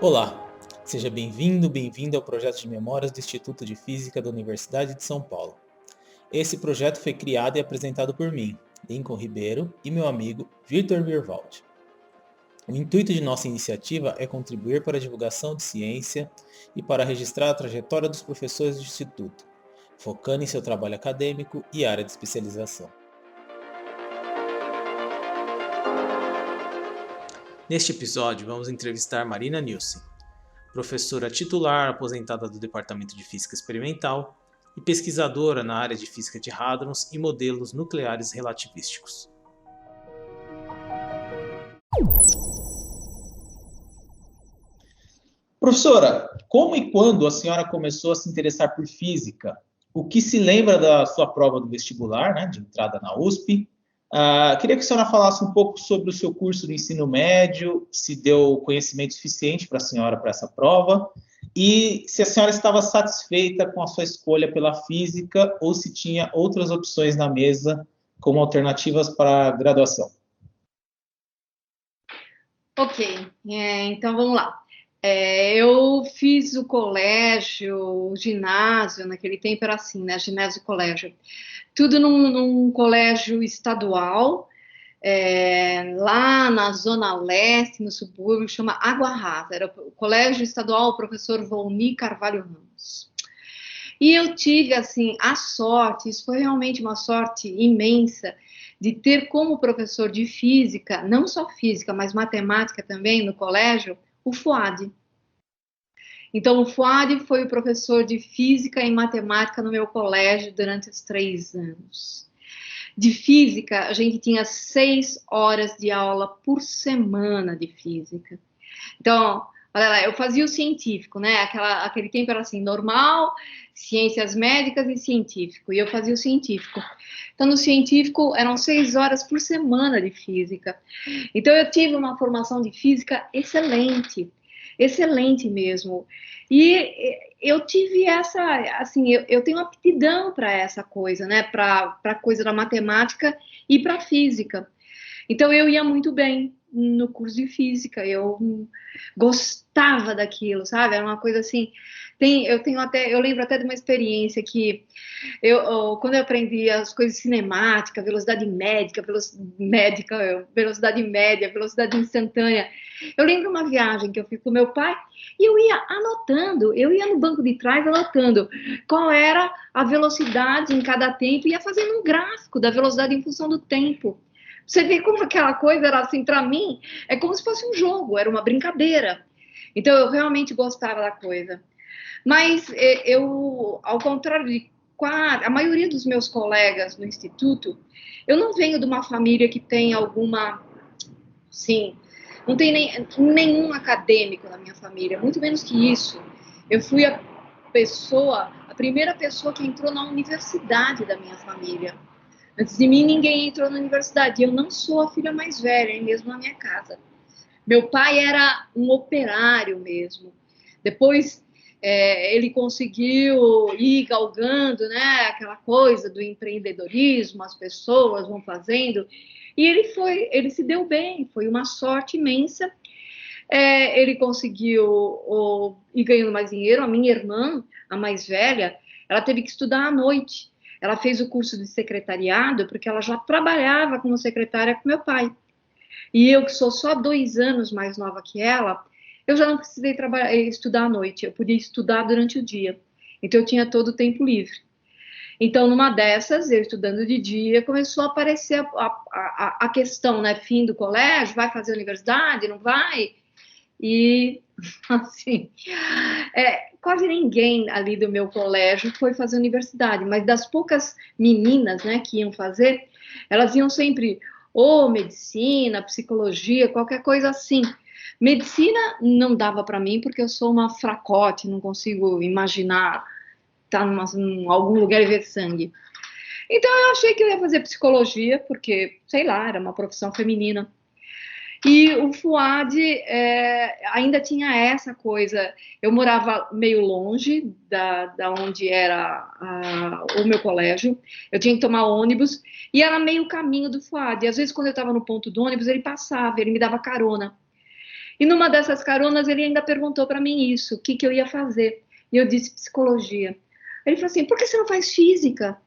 Olá, seja bem-vindo ao projeto de memórias do Instituto de Física da Universidade de São Paulo. Esse projeto foi criado e apresentado por mim, Lincoln Ribeiro, e meu amigo Victor Mirwald. O intuito de nossa iniciativa é contribuir para a divulgação de ciência e para registrar a trajetória dos professores do Instituto, focando em seu trabalho acadêmico e área de especialização. Neste episódio, vamos entrevistar Marina Nilsen, professora titular aposentada do Departamento de Física Experimental e pesquisadora na área de física de hadrons e modelos nucleares relativísticos. Professora, como e quando a senhora começou a se interessar por física? O que se lembra da sua prova do vestibular, né, de entrada na USP? Queria que a senhora falasse um pouco sobre o seu curso do ensino médio, se deu conhecimento suficiente para a senhora para essa prova, e se a senhora estava satisfeita com a sua escolha pela física ou se tinha outras opções na mesa como alternativas para a graduação. Ok, então vamos lá. Eu fiz o colégio, o ginásio, naquele tempo era assim, né? Ginásio e colégio. Tudo num colégio estadual, lá na Zona Leste, no subúrbio, chama Água Rasa. Era o Colégio Estadual Professor Volney Carvalho Ramos. E eu tive, assim, a sorte, isso foi realmente uma sorte imensa, de ter como professor de física, não só física, mas matemática também no colégio, o Fuad. Então, o Fuad foi o professor de física e matemática no meu colégio durante os 3 anos. De física, a gente tinha 6 horas de aula por semana de física. Então, olha lá, eu fazia o científico, né? Aquele tempo era assim, normal, ciências médicas e científico. E eu fazia o científico. Então, no científico, eram 6 horas por semana de física. Então, eu tive uma formação de física excelente. Excelente mesmo. E eu tive essa, assim, eu tenho aptidão para essa coisa, né? Para a coisa da matemática e para a física. Então, eu ia muito bem no curso de física, eu gostava daquilo, sabe? Era uma coisa assim. Eu lembro até de uma experiência que quando eu aprendi as coisas cinemáticas, velocidade média, velocidade instantânea. Eu lembro uma viagem que eu fiz com meu pai e eu ia anotando, eu ia no banco de trás anotando qual era a velocidade em cada tempo, ia fazendo um gráfico da velocidade em função do tempo. Você vê como aquela coisa era assim, para mim, é como se fosse um jogo, era uma brincadeira. Então, eu realmente gostava da coisa. Mas eu, ao contrário de a maioria dos meus colegas no instituto, eu não venho de uma família que tem alguma, sim, não tem nenhum acadêmico na minha família, muito menos que isso. Eu fui a primeira pessoa que entrou na universidade da minha família. Antes de mim, ninguém entrou na universidade. Eu não sou a filha mais velha, hein, mesmo na minha casa. Meu pai era um operário mesmo. Depois, ele conseguiu ir galgando, né, aquela coisa do empreendedorismo, as pessoas vão fazendo. E ele se deu bem, foi uma sorte imensa. Ele conseguiu ir ganhando mais dinheiro. A minha irmã, a mais velha, ela teve que estudar à noite. Ela fez o curso de secretariado porque ela já trabalhava como secretária com meu pai. E eu, que sou só 2 anos mais nova que ela, eu já não precisei estudar à noite. Eu podia estudar durante o dia. Então, eu tinha todo o tempo livre. Então, numa dessas, eu estudando de dia, começou a aparecer a questão, né? Fim do colégio, vai fazer universidade, não vai? E, assim, quase ninguém ali do meu colégio foi fazer universidade, mas das poucas meninas, né, que iam fazer, elas iam sempre ou medicina, psicologia, qualquer coisa assim. Medicina não dava para mim, porque eu sou uma fracote, não consigo imaginar estar em algum lugar e ver sangue. Então, eu achei que eu ia fazer psicologia, porque, sei lá, era uma profissão feminina. E o Fuad ainda tinha essa coisa. Eu morava meio longe da onde era o meu colégio. Eu tinha que tomar ônibus e era meio caminho do Fuad. E às vezes, quando eu estava no ponto do ônibus, ele passava, ele me dava carona. E numa dessas caronas ele ainda perguntou para mim isso, o que eu ia fazer. E eu disse psicologia. Ele falou assim, por que você não faz física?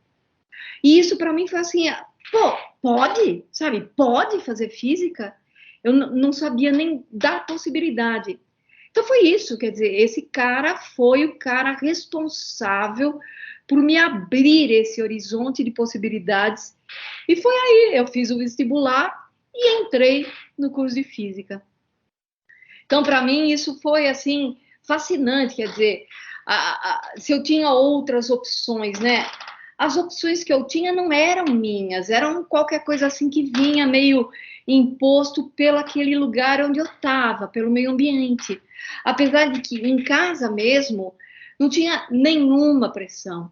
E isso para mim foi assim, pô, pode, sabe? Pode fazer física? Eu não sabia nem da possibilidade. Então foi isso, quer dizer, esse cara foi o cara responsável por me abrir esse horizonte de possibilidades. E foi aí, eu fiz o vestibular e entrei no curso de física. Então, para mim, isso foi, assim, fascinante, quer dizer, se eu tinha outras opções, né? As opções que eu tinha não eram minhas, eram qualquer coisa assim que vinha meio imposto pelo aquele lugar onde eu estava, pelo meio ambiente. Apesar de que em casa mesmo não tinha nenhuma pressão.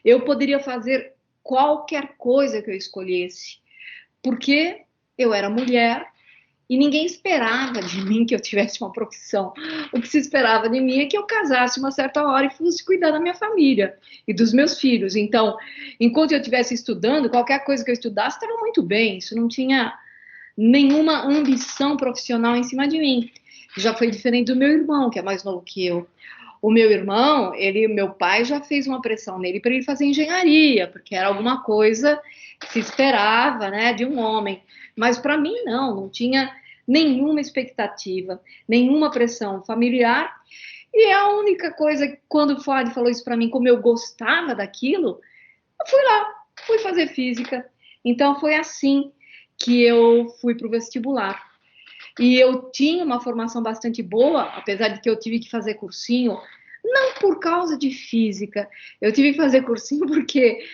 Eu poderia fazer qualquer coisa que eu escolhesse, porque eu era mulher e ninguém esperava de mim que eu tivesse uma profissão. O que se esperava de mim é que eu casasse uma certa hora e fosse cuidar da minha família e dos meus filhos. Então, enquanto eu estivesse estudando, qualquer coisa que eu estudasse estava muito bem. Isso não tinha nenhuma ambição profissional em cima de mim. Já foi diferente do meu irmão, que é mais novo que eu. O meu irmão, meu pai já fez uma pressão nele para ele fazer engenharia, porque era alguma coisa que se esperava, né, de um homem. Mas para mim não tinha nenhuma expectativa, nenhuma pressão familiar. E a única coisa, quando o Fuad falou isso para mim, como eu gostava daquilo, eu fui lá, fui fazer física. Então foi assim que eu fui para o vestibular. E eu tinha uma formação bastante boa, apesar de que eu tive que fazer cursinho, não por causa de física, eu tive que fazer cursinho porque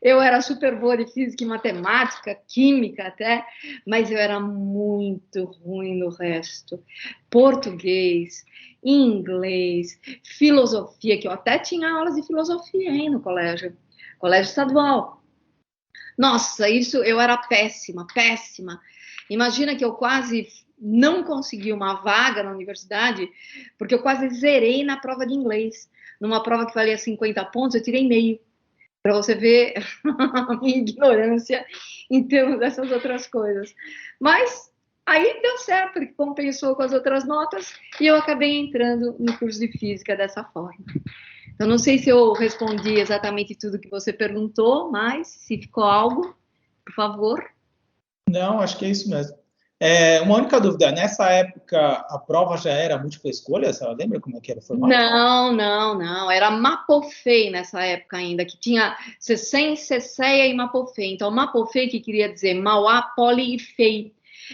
eu era super boa de física e matemática, química até, mas eu era muito ruim no resto. Português, inglês, filosofia, que eu até tinha aulas de filosofia, hein, no colégio estadual. Nossa, isso eu era péssima, péssima. Imagina que eu quase não consegui uma vaga na universidade, porque eu quase zerei na prova de inglês. Numa prova que valia 50 pontos, eu tirei meio. Para você ver a minha ignorância em termos dessas outras coisas. Mas aí deu certo, porque compensou com as outras notas, e eu acabei entrando no curso de física dessa forma. Eu não sei se eu respondi exatamente tudo que você perguntou, mas se ficou algo, por favor. Não, acho que é isso mesmo. Uma única dúvida, nessa época a prova já era múltipla escolha? Você lembra como é que era o formato? Não. Era Mapofei nessa época ainda, que tinha CECEM, CECEA e Mapofei. Então, Mapofei que queria dizer Mauá, Poli e Fei.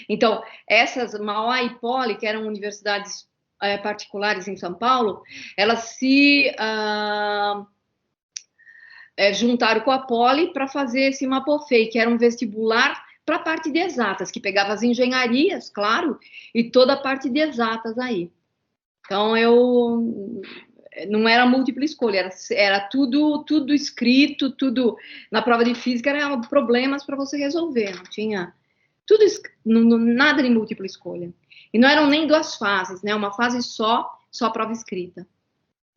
Então, essas Mauá e Poli, que eram universidades particulares em São Paulo, elas se juntaram com a Poli para fazer esse Mapofei, que era um vestibular para a parte de exatas, que pegava as engenharias, claro, e toda a parte de exatas aí. Então, não era múltipla escolha, era tudo escrito, tudo na prova de física, eram problemas para você resolver, não tinha nada de múltipla escolha. E não eram nem duas fases, né? Uma fase só prova escrita.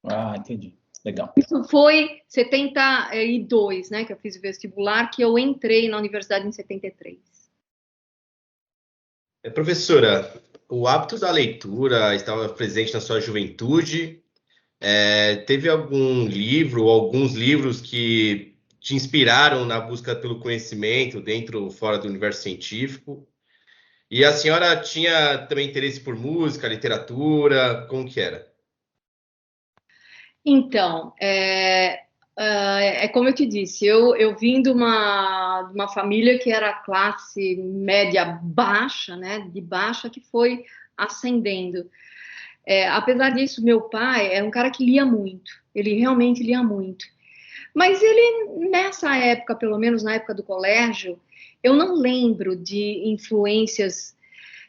Ah, entendi. Legal. Isso foi 72, né, que eu fiz o vestibular, que eu entrei na universidade em 73. Professora, o hábito da leitura estava presente na sua juventude? Teve algum livro, alguns livros que te inspiraram na busca pelo conhecimento dentro ou fora do universo científico? E a senhora tinha também interesse por música, literatura? Como que era? Então, como eu te disse, eu vim de uma família que era classe média baixa, né, de baixa, que foi ascendendo. Apesar disso, meu pai era um cara que lia muito, ele realmente lia muito. Mas ele, nessa época, pelo menos na época do colégio, eu não lembro de influências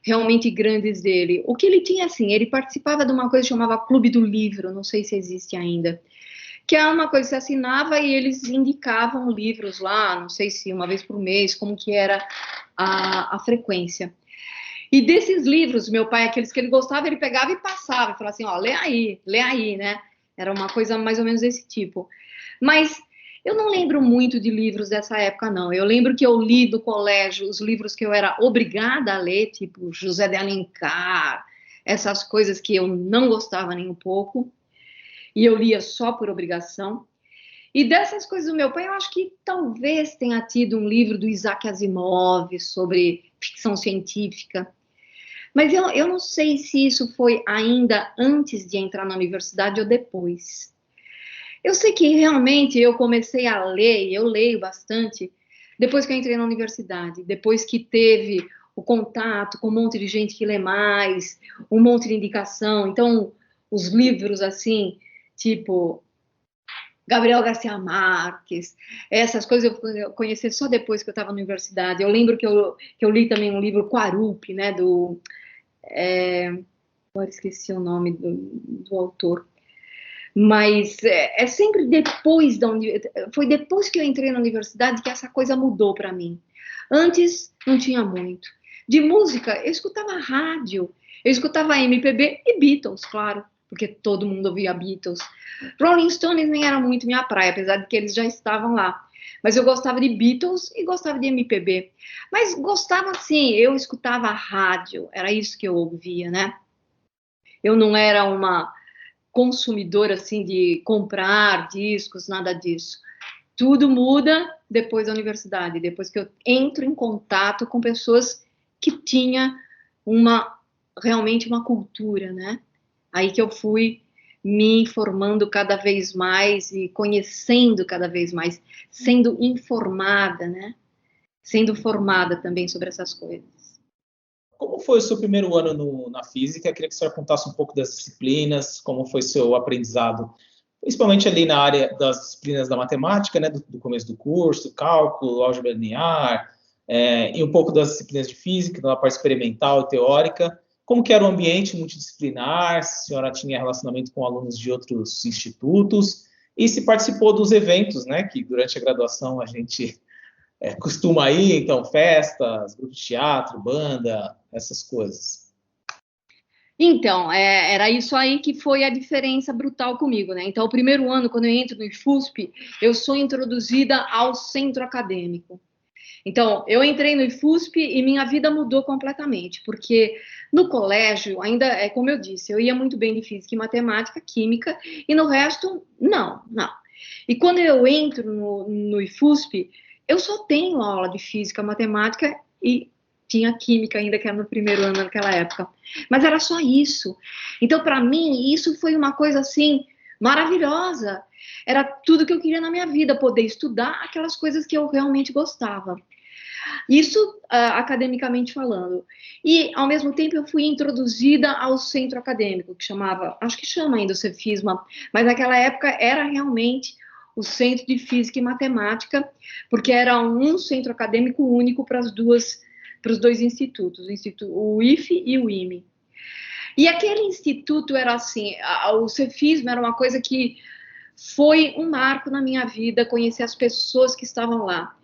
realmente grandes dele. O que ele tinha, assim, ele participava de uma coisa que chamava Clube do Livro, não sei se existe ainda, que é uma coisa que se assinava e eles indicavam livros lá, não sei se uma vez por mês, como que era a frequência. E desses livros, meu pai, aqueles que ele gostava, ele pegava e passava, e falava assim, ó, lê aí, né? Era uma coisa mais ou menos desse tipo. Mas Eu não lembro muito de livros dessa época, não. Eu lembro que eu li do colégio os livros que eu era obrigada a ler, tipo José de Alencar, essas coisas que eu não gostava nem um pouco, e eu lia só por obrigação. E dessas coisas do meu pai, eu acho que talvez tenha tido um livro do Isaac Asimov sobre ficção científica. Mas eu não sei se isso foi ainda antes de entrar na universidade ou depois. Eu sei que realmente eu comecei a ler, e eu leio bastante, depois que eu entrei na universidade, depois que teve o contato com um monte de gente que lê mais, um monte de indicação. Então, os livros assim, tipo Gabriel Garcia Marques, essas coisas eu conheci só depois que eu estava na universidade. Eu lembro que eu li também um livro Quarupi, né, agora esqueci o nome do autor. Mas é sempre depois foi depois que eu entrei na universidade que essa coisa mudou para mim. Antes não tinha muito. De música, eu escutava rádio, eu escutava MPB e Beatles, claro, porque todo mundo ouvia Beatles. Rolling Stones nem era muito minha praia, apesar de que eles já estavam lá. Mas eu gostava de Beatles e gostava de MPB. Mas gostava assim, eu escutava rádio, era isso que eu ouvia, né? Eu não era uma consumidor assim de comprar discos, nada disso. Tudo muda depois da universidade, depois que eu entro em contato com pessoas que tinham realmente uma cultura, né? Aí que eu fui me informando cada vez mais e conhecendo cada vez mais, sendo informada, né? Sendo formada também sobre essas coisas. Como foi o seu primeiro ano na física? Eu queria que a senhora contasse um pouco das disciplinas, como foi seu aprendizado, principalmente ali na área das disciplinas da matemática, né, do começo do curso, cálculo, álgebra linear, e um pouco das disciplinas de física, na parte experimental e teórica. Como que era o ambiente multidisciplinar, se a senhora tinha relacionamento com alunos de outros institutos, e se participou dos eventos, né, que durante a graduação a gente costuma ir, então, festas, grupos de teatro, banda, essas coisas. Então, era isso aí que foi a diferença brutal comigo, né? Então, o primeiro ano, quando eu entro no IFUSP, eu sou introduzida ao centro acadêmico. Então, eu entrei no IFUSP e minha vida mudou completamente, porque no colégio, ainda, como eu disse, eu ia muito bem de física e matemática, química, e no resto, não. E quando eu entro no IFUSP, eu só tenho aula de física, matemática e tinha química ainda, que era no primeiro ano naquela época. Mas era só isso. Então, para mim, isso foi uma coisa, assim, maravilhosa. Era tudo que eu queria na minha vida, poder estudar aquelas coisas que eu realmente gostava. Isso academicamente falando. E, ao mesmo tempo, eu fui introduzida ao centro acadêmico, que chamava, acho que chama ainda o Cefisma, mas naquela época era realmente o Centro de Física e Matemática, porque era um centro acadêmico único para os dois institutos, o IFE e o IME. E aquele instituto era assim, o Cefisma era uma coisa que foi um marco na minha vida, conhecer as pessoas que estavam lá.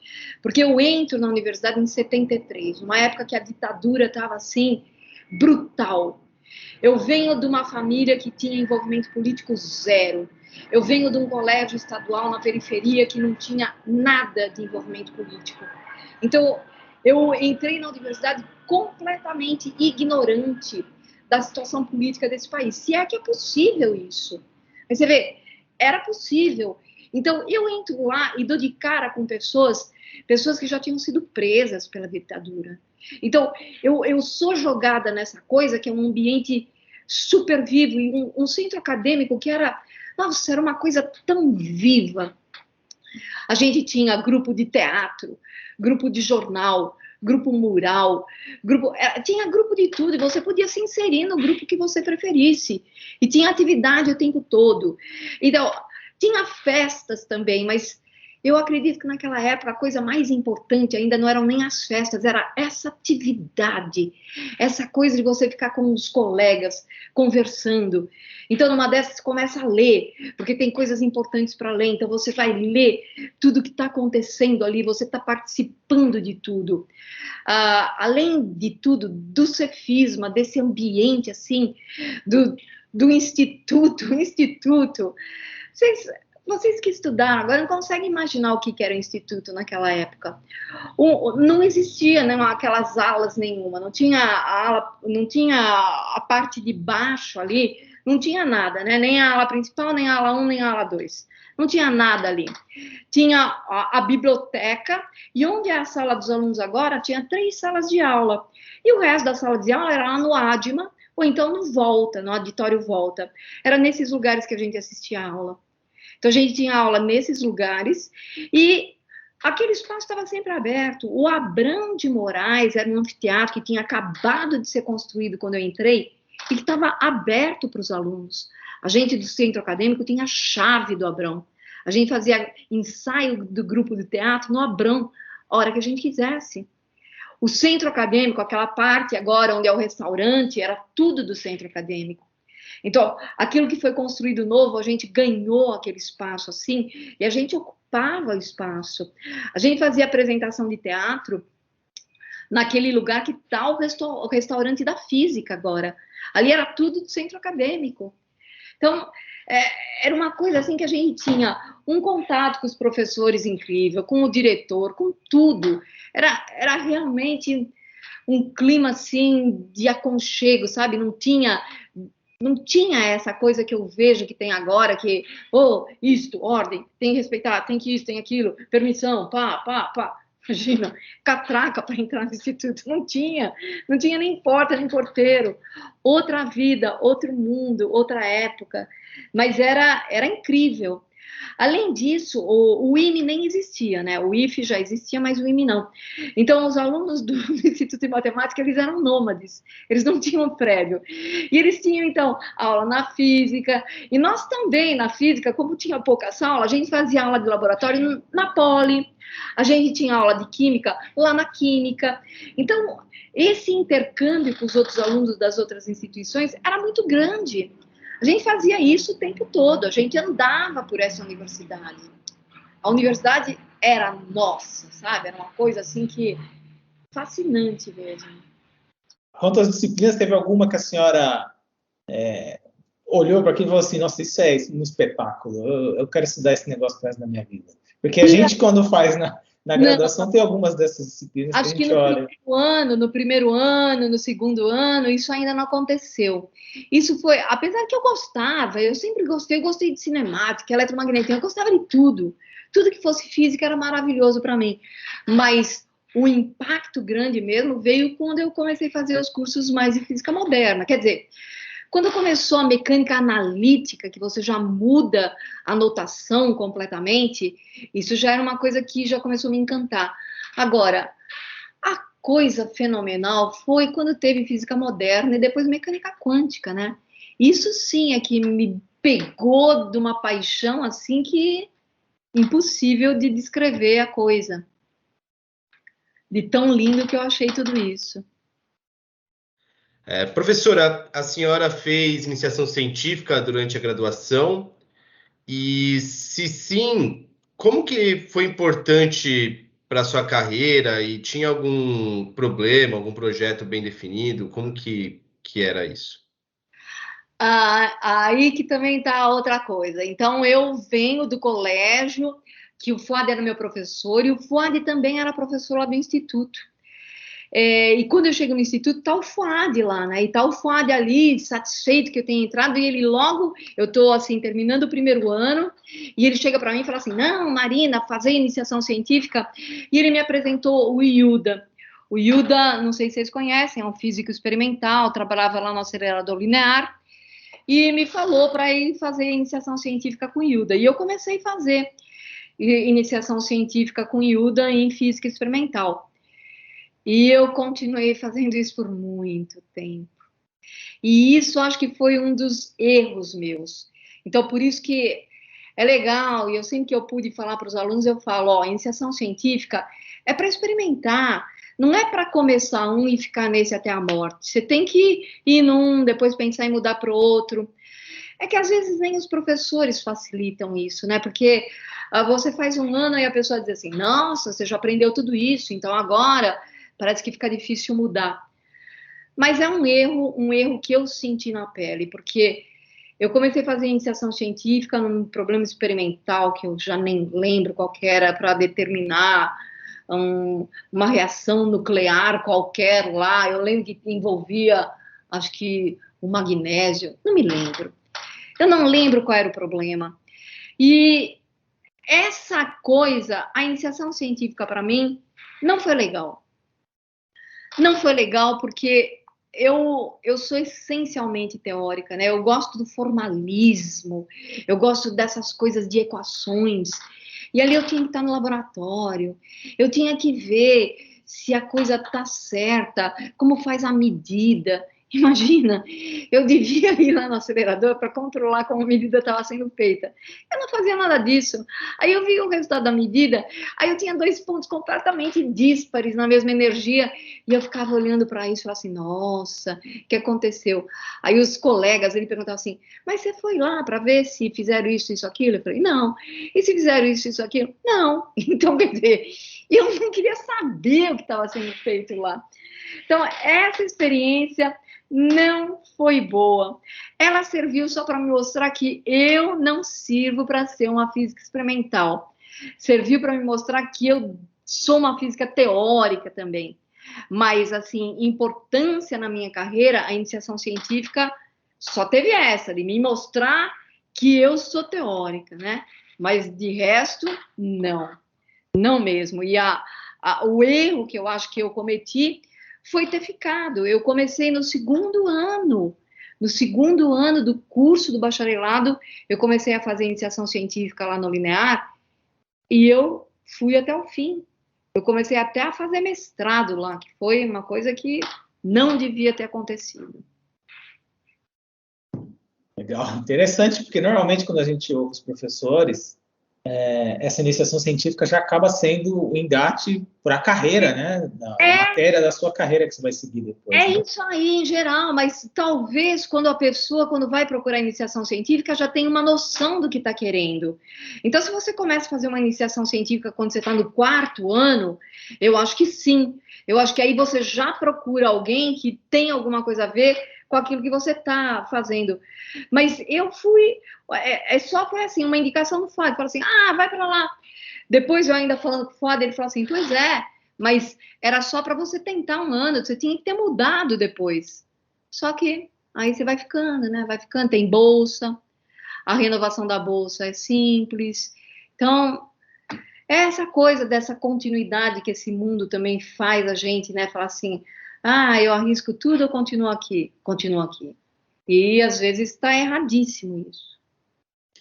Porque eu entro na universidade em 73, uma época que a ditadura estava assim, brutal. Eu venho de uma família que tinha envolvimento político zero. Eu venho de um colégio estadual na periferia que não tinha nada de envolvimento político. Então, eu entrei na universidade completamente ignorante da situação política desse país. Se é que é possível isso. Mas você vê, era possível. Então, eu entro lá e dou de cara com pessoas que já tinham sido presas pela ditadura. Então, eu sou jogada nessa coisa que é um ambiente super vivo e um centro acadêmico que era uma coisa tão viva. A gente tinha grupo de teatro, grupo de jornal, grupo mural, tinha grupo de tudo, e você podia se inserir no grupo que você preferisse. E tinha atividade o tempo todo. Então, tinha festas também, mas eu acredito que naquela época a coisa mais importante ainda não eram nem as festas, era essa atividade, essa coisa de você ficar com os colegas conversando. Então, numa dessas, você começa a ler, porque tem coisas importantes para ler, então você vai ler tudo que está acontecendo ali, você está participando de tudo. Além de tudo, do cefisma, desse ambiente, assim, do instituto, vocês que estudaram agora não conseguem imaginar o que era o instituto naquela época. Não existia, né, aquelas alas nenhuma, não tinha a parte de baixo ali, não tinha nada, né? Nem a ala principal, nem a ala 1, nem a ala 2. Não tinha nada ali. Tinha a biblioteca, e onde é a sala dos alunos agora, tinha 3 salas de aula. E o resto da sala de aula era lá no ADMA, ou então no Volta, no auditório Volta. Era nesses lugares que a gente assistia a aula. Então, a gente tinha aula nesses lugares, e aquele espaço estava sempre aberto. O Abrão de Moraes era um anfiteatro que tinha acabado de ser construído quando eu entrei, e que estava aberto para os alunos. A gente do centro acadêmico tinha a chave do Abrão. A gente fazia ensaio do grupo de teatro no Abrão, a hora que a gente quisesse. O centro acadêmico, aquela parte agora onde é o restaurante, era tudo do centro acadêmico. Então, aquilo que foi construído novo, a gente ganhou aquele espaço assim, e a gente ocupava o espaço. A gente fazia apresentação de teatro naquele lugar que está o restaurante da física agora. Ali era tudo do centro acadêmico. Então, era uma coisa assim que a gente tinha um contato com os professores incrível, com o diretor, com tudo. Era realmente um clima assim de aconchego, sabe? Não tinha essa coisa que eu vejo que tem agora, que, isto, ordem, tem que respeitar, tem que isso, tem aquilo, permissão, pá. Imagina, catraca para entrar no instituto, não tinha nem porta, nem porteiro. Outra vida, outro mundo, outra época, mas era incrível. Além disso, o IME nem existia, né? O IFE já existia, mas o IME não. Então, os alunos do Instituto de Matemática, eles eram nômades, eles não tinham prédio. E eles tinham, então, aula na física, e nós também, na física, como tinha poucas aulas, a gente fazia aula de laboratório na Poli, a gente tinha aula de química lá na química. Então, esse intercâmbio com os outros alunos das outras instituições era muito grande. A gente fazia isso o tempo todo, a gente andava por essa universidade. A universidade era nossa, sabe? Era uma coisa assim que fascinante mesmo. Quantas disciplinas, teve alguma que a senhora olhou para aquilo e falou assim, nossa, isso é um espetáculo, eu quero estudar esse negócio pro resto da minha vida? Porque a gente, quando faz na graduação, tem algumas dessas disciplinas acho que a gente olha. No primeiro ano, no segundo ano, isso ainda não aconteceu. Isso foi, apesar que eu sempre gostei de cinemática, eletromagnetismo, eu gostava de tudo. Tudo que fosse física era maravilhoso para mim. Mas o impacto grande mesmo veio quando eu comecei a fazer os cursos mais de física moderna. Quer dizer, quando começou a mecânica analítica, que você já muda a notação completamente, isso já era uma coisa que já começou a me encantar. Agora, a coisa fenomenal foi quando teve física moderna e depois mecânica quântica, né? Isso sim é que me pegou de uma paixão assim que impossível de descrever a coisa. De tão lindo que eu achei tudo isso. Professora, a senhora fez iniciação científica durante a graduação? E se sim, como que foi importante para a sua carreira? E tinha algum problema, algum projeto bem definido? Como que era isso? Aí que também está outra coisa. Então, eu venho do colégio, que o Fuad era meu professor, e o Fuad também era professor lá do instituto. E quando eu chego no instituto, tá o Fuad lá, né? E tá o Fuad ali, satisfeito que eu tenho entrado, e ele logo, eu tô assim, terminando o primeiro ano, e ele chega para mim e fala assim, não, Marina, fazer iniciação científica, e ele me apresentou o Yuda. O Yuda, não sei se vocês conhecem, é um físico experimental, trabalhava lá no acelerador linear, e me falou para ir fazer iniciação científica com o Yuda, e eu comecei a fazer iniciação científica com o Yuda em física experimental. E eu continuei fazendo isso por muito tempo. E isso acho que foi um dos erros meus. Então, por isso que é legal, e eu sempre que eu pude falar para os alunos, eu falo, iniciação científica é para experimentar, não é para começar um e ficar nesse até a morte. Você tem que ir num, depois pensar em mudar para o outro. É que às vezes nem os professores facilitam isso, né? Porque você faz um ano e a pessoa diz assim, nossa, você já aprendeu tudo isso, então agora parece que fica difícil mudar. Mas é um erro que eu senti na pele, porque Eu comecei a fazer iniciação científica num problema experimental que eu já nem lembro qual que era, para determinar uma reação nuclear qualquer lá. Eu lembro que envolvia, acho que, o magnésio, não me lembro. Eu não lembro qual era o problema. E essa coisa, a iniciação científica para mim, não foi legal. Não foi legal porque eu sou essencialmente teórica, né? Eu gosto do formalismo, eu gosto dessas coisas de equações. E ali eu tinha que estar no laboratório, eu tinha que ver se a coisa está certa, como faz a medida. Imagina, eu devia ir lá no acelerador para controlar como a medida estava sendo feita. Eu não fazia nada disso. Aí eu vi o resultado da medida, aí eu tinha 2 pontos completamente díspares na mesma energia, e eu ficava olhando para isso e falava assim, nossa, o que aconteceu? Aí os colegas, ele perguntavam assim, mas você foi lá para ver se fizeram isso, isso, aquilo? Eu falei, não. E se fizeram isso, isso, aquilo? Não. Então, quer dizer, eu não queria saber o que estava sendo feito lá. Então, essa experiência não foi boa. Ela serviu só para me mostrar que eu não sirvo para ser uma física experimental. Serviu para me mostrar que eu sou uma física teórica também. Mas, assim, importância na minha carreira, a iniciação científica só teve essa, de me mostrar que eu sou teórica, né? Mas, de resto, não. Não mesmo. E o erro que eu acho que eu cometi foi ter ficado. Eu comecei no segundo ano do curso do bacharelado, eu comecei a fazer iniciação científica lá no Linear, e eu fui até o fim. Eu comecei até a fazer mestrado lá, que foi uma coisa que não devia ter acontecido. Legal, interessante, porque normalmente quando a gente ouve os professores, essa iniciação científica já acaba sendo o engate para a carreira, né? A matéria da sua carreira que você vai seguir depois. É, né? Isso aí, em geral, mas talvez quando a pessoa, quando vai procurar iniciação científica, já tem uma noção do que está querendo. Então, se você começa a fazer uma iniciação científica quando você está no 4º ano, eu acho que sim. Eu acho que aí você já procura alguém que tem alguma coisa a ver com aquilo que você está fazendo. Mas eu fui, só foi assim, uma indicação do FAD, falou assim, vai para lá. Depois eu ainda falando com o FAD, ele falou assim, pois é, mas era só para você tentar 1 ano, você tinha que ter mudado depois. Só que aí você vai ficando, né, vai ficando, tem bolsa, a renovação da bolsa é simples. Então, essa coisa dessa continuidade que esse mundo também faz a gente, né, falar assim, eu arrisco tudo, eu continuo aqui. E, às vezes, está erradíssimo isso.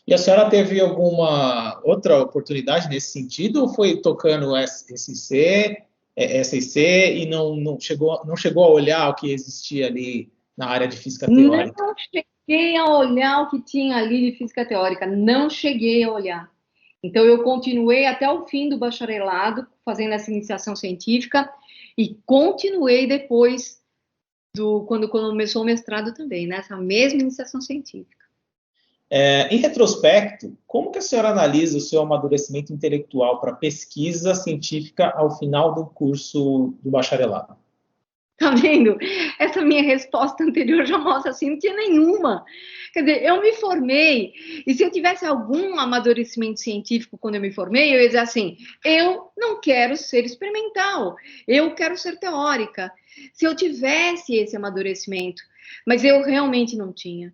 E a senhora teve alguma outra oportunidade nesse sentido, ou foi tocando SIC, e não chegou a olhar o que existia ali na área de física teórica? Não cheguei a olhar o que tinha ali de física teórica, não cheguei a olhar. Então, eu continuei até o fim do bacharelado, fazendo essa iniciação científica, e continuei depois, quando começou o mestrado também, nessa mesma iniciação científica. Em retrospecto, como que a senhora analisa o seu amadurecimento intelectual para pesquisa científica ao final do curso do bacharelado? Tá vendo? Essa minha resposta anterior já mostra assim, não tinha nenhuma. Quer dizer, eu me formei, e se eu tivesse algum amadurecimento científico quando eu me formei, eu ia dizer assim, eu não quero ser experimental, eu quero ser teórica. Se eu tivesse esse amadurecimento, mas eu realmente não tinha.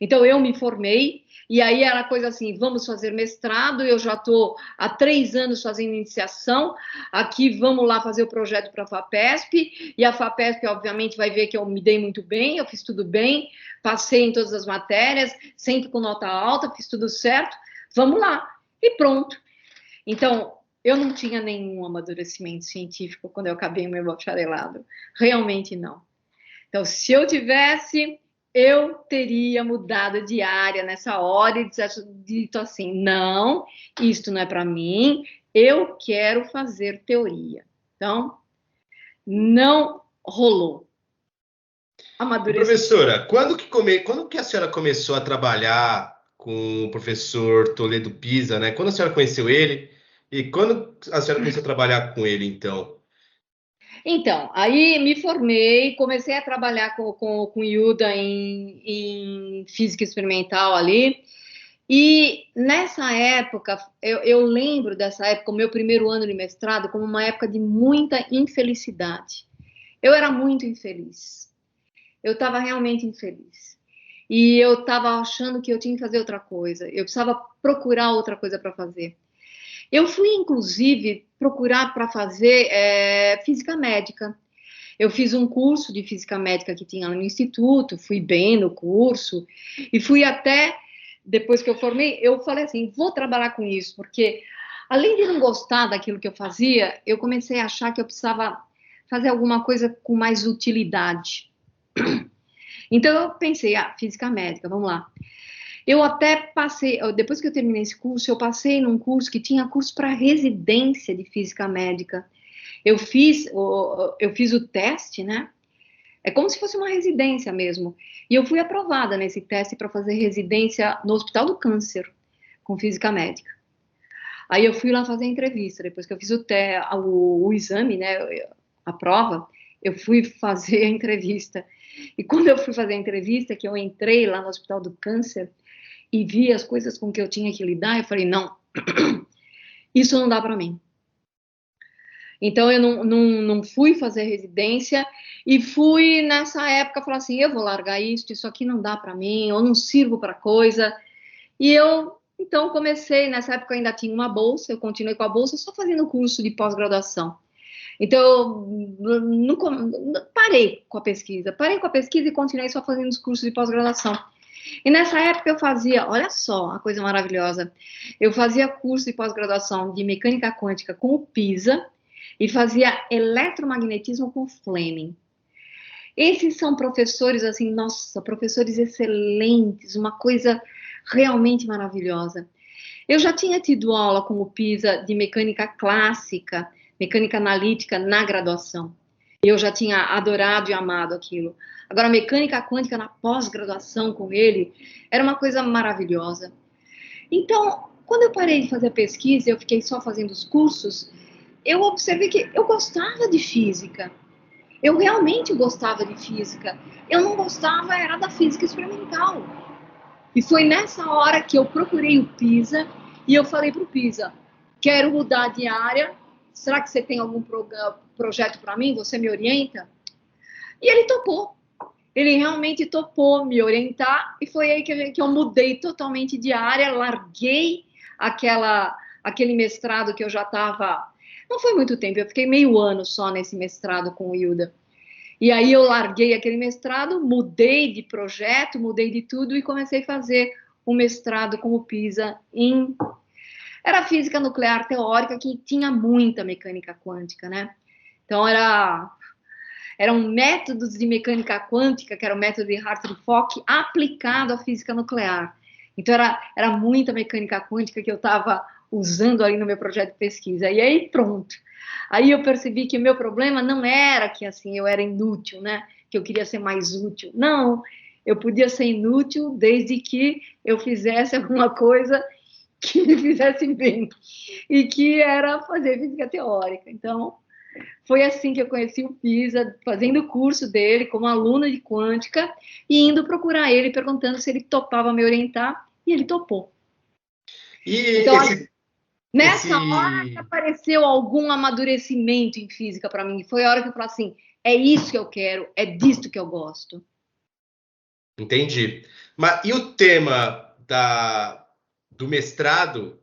Então, eu me formei, e aí era coisa assim, vamos fazer mestrado, eu já estou há 3 anos fazendo iniciação, aqui vamos lá fazer o projeto para a FAPESP, e a FAPESP, obviamente, vai ver que eu me dei muito bem, eu fiz tudo bem, passei em todas as matérias, sempre com nota alta, fiz tudo certo, vamos lá, e pronto. Então, eu não tinha nenhum amadurecimento científico quando eu acabei o meu bacharelado, realmente não. Então, se eu tivesse, eu teria mudado de área nessa hora e dito assim, não, isto não é para mim, eu quero fazer teoria. Então, não rolou. Professora, quando que a senhora começou a trabalhar com o professor Toledo Pisa, né? Quando a senhora conheceu ele e quando a senhora começou a trabalhar com ele, então? Então, aí me formei, comecei a trabalhar com Yuda em física experimental ali, e nessa época, eu lembro dessa época, o meu primeiro ano de mestrado, como uma época de muita infelicidade. Eu era muito infeliz. Eu estava realmente infeliz. E eu estava achando que eu tinha que fazer outra coisa. Eu precisava procurar outra coisa para fazer. Eu fui, inclusive, procurar para fazer física médica. Eu fiz um curso de física médica que tinha lá no instituto, fui bem no curso, e fui até, depois que eu formei, eu falei assim, vou trabalhar com isso, porque além de não gostar daquilo que eu fazia, eu comecei a achar que eu precisava fazer alguma coisa com mais utilidade. Então eu pensei, física médica, vamos lá. Eu até passei, depois que eu terminei esse curso, eu passei num curso que tinha curso para residência de física médica. Eu fiz o teste, né? É como se fosse uma residência mesmo. E eu fui aprovada nesse teste para fazer residência no Hospital do Câncer, com física médica. Aí eu fui lá fazer a entrevista, depois que eu fiz o exame, né? A prova, eu fui fazer a entrevista. E quando eu fui fazer a entrevista, que eu entrei lá no Hospital do Câncer e vi as coisas com que eu tinha que lidar, eu falei, não, isso não dá para mim. Então, eu não fui fazer residência e fui, nessa época, falar assim, eu vou largar isso aqui não dá para mim, eu não sirvo para coisa. E eu, então, comecei, nessa época ainda tinha uma bolsa, eu continuei com a bolsa, só fazendo curso de pós-graduação. Então, parei com a pesquisa e continuei só fazendo os cursos de pós-graduação. E nessa época eu fazia, olha só, a coisa maravilhosa, eu fazia curso de pós-graduação de mecânica quântica com o PISA e fazia eletromagnetismo com o Fleming. Esses são professores, assim, nossa, professores excelentes, uma coisa realmente maravilhosa. Eu já tinha tido aula com o PISA de mecânica clássica, mecânica analítica na graduação. Eu já tinha adorado e amado aquilo. Agora, mecânica quântica na pós-graduação com ele era uma coisa maravilhosa. Então, quando eu parei de fazer a pesquisa, eu fiquei só fazendo os cursos, eu observei que eu gostava de física. Eu realmente gostava de física. Eu não gostava, era da física experimental. E foi nessa hora que eu procurei o PISA e eu falei para o PISA, quero mudar de área, será que você tem algum projeto para mim? Você me orienta? E ele topou. Ele realmente topou me orientar e foi aí que eu mudei totalmente de área, larguei aquele mestrado que eu já estava... Não foi muito tempo, eu fiquei meio ano só nesse mestrado com o Hilda. E aí eu larguei aquele mestrado, mudei de projeto, mudei de tudo e comecei a fazer um mestrado com o PISA em... Era física nuclear teórica, que tinha muita mecânica quântica, né? Então eram métodos de mecânica quântica, que era o método de Hartree-Fock, aplicado à física nuclear. Então era muita mecânica quântica que eu estava usando ali no meu projeto de pesquisa. E aí pronto. Aí eu percebi que o meu problema não era que assim eu era inútil, né? Que eu queria ser mais útil. Não, eu podia ser inútil desde que eu fizesse alguma coisa que me fizesse bem. E que era fazer física teórica. Então, foi assim que eu conheci o PISA, fazendo o curso dele como aluna de quântica e indo procurar ele, perguntando se ele topava me orientar, e ele topou. E então, nessa hora que apareceu algum amadurecimento em física para mim, foi a hora que eu falei assim, é isso que eu quero, é disso que eu gosto. Entendi. Mas e o tema do mestrado?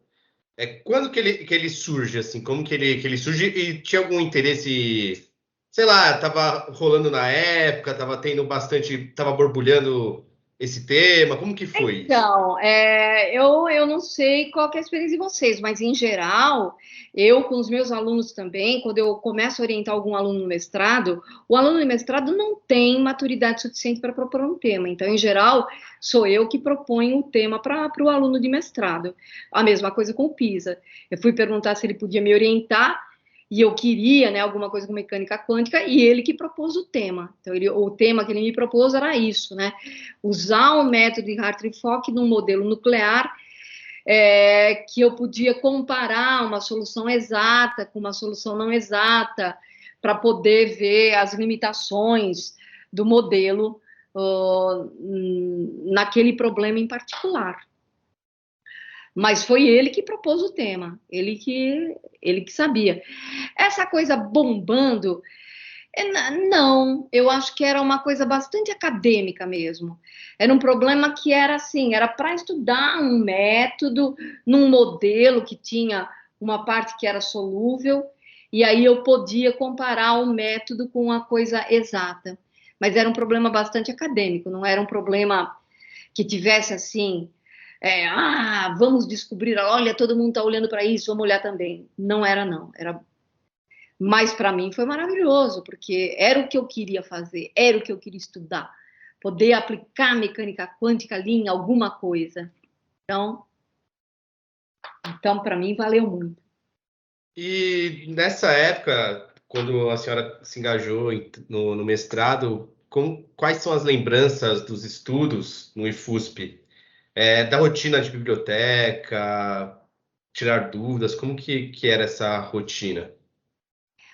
Quando que ele surge, assim? Como que ele surge? E tinha algum interesse, sei lá, tava rolando na época, tava borbulhando esse tema? Como que foi isso? Então, eu não sei qual que é a experiência de vocês, mas em geral, eu com os meus alunos também, quando eu começo a orientar algum aluno no mestrado, o aluno de mestrado não tem maturidade suficiente para propor um tema. Então, em geral, sou eu que proponho o tema para o aluno de mestrado. A mesma coisa com o PISA. Eu fui perguntar se ele podia me orientar, e eu queria, né, alguma coisa com mecânica quântica, e ele que propôs o tema. Então, o tema que ele me propôs era isso, né? Usar o método de Hartree-Fock num modelo nuclear, que eu podia comparar uma solução exata com uma solução não exata, para poder ver as limitações do modelo naquele problema em particular. Mas foi ele que propôs o tema, ele que sabia. Essa coisa bombando, não, eu acho que era uma coisa bastante acadêmica mesmo. Era um problema que era assim, era para estudar um método, num modelo que tinha uma parte que era solúvel, e aí eu podia comparar o método com a coisa exata. Mas era um problema bastante acadêmico, não era um problema que tivesse assim, vamos descobrir, olha, todo mundo está olhando para isso, vamos olhar também. Não era, não. Mas para mim foi maravilhoso, porque era o que eu queria fazer, era o que eu queria estudar, poder aplicar mecânica quântica ali em alguma coisa. Então para mim valeu muito. E nessa época, quando a senhora se engajou no mestrado, quais são as lembranças dos estudos no IFUSP? Da rotina de biblioteca, tirar dúvidas, como que era essa rotina?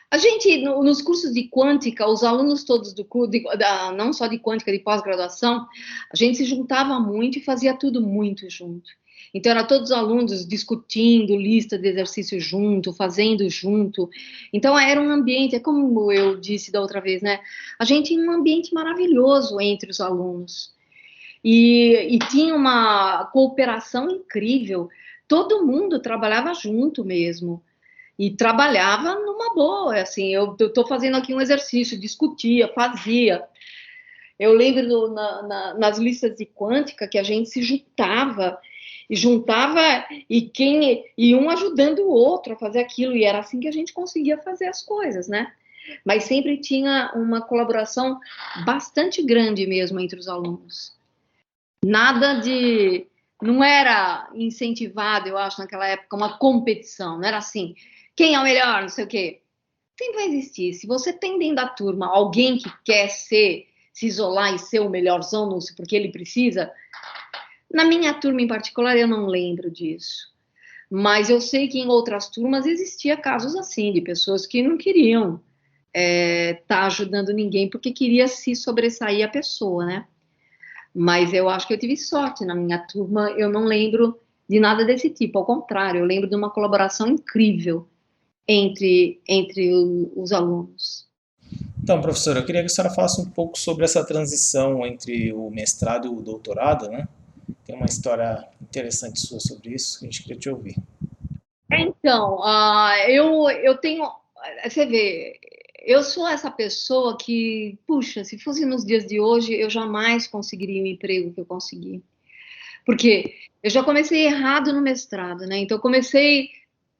A gente, nos cursos de quântica, os alunos todos do curso, não só de quântica, de pós-graduação, a gente se juntava muito e fazia tudo muito junto. Então, era todos os alunos discutindo lista de exercícios junto, fazendo junto. Então, era um ambiente, é como eu disse da outra vez, né? A gente tinha um ambiente maravilhoso entre os alunos. E tinha uma cooperação incrível. Todo mundo trabalhava junto mesmo. E trabalhava numa boa, assim, eu estou fazendo aqui um exercício, discutia, fazia. Eu lembro nas listas de quântica que a gente se juntava e um ajudando o outro a fazer aquilo, e era assim que a gente conseguia fazer as coisas, né? Mas sempre tinha uma colaboração bastante grande mesmo entre os alunos. Não era incentivado, eu acho, naquela época, uma competição, não era assim, quem é o melhor, não sei o quê. Sempre vai existir. Se você tem dentro da turma alguém que quer se isolar e ser o melhorzão, não sei porque ele precisa, na minha turma em particular eu não lembro disso. Mas eu sei que em outras turmas existia casos assim, de pessoas que não queriam tá ajudando ninguém porque queria se sobressair a pessoa, né? Mas eu acho que eu tive sorte na minha turma, eu não lembro de nada desse tipo, ao contrário, eu lembro de uma colaboração incrível entre os alunos. Então, professora, eu queria que a senhora falasse um pouco sobre essa transição entre o mestrado e o doutorado, né? Tem uma história interessante sua sobre isso, que a gente queria te ouvir. Então, eu tenho... Você vê, eu sou essa pessoa que, puxa, se fosse nos dias de hoje, eu jamais conseguiria o emprego que eu consegui. Porque eu já comecei errado no mestrado, né? Então, eu comecei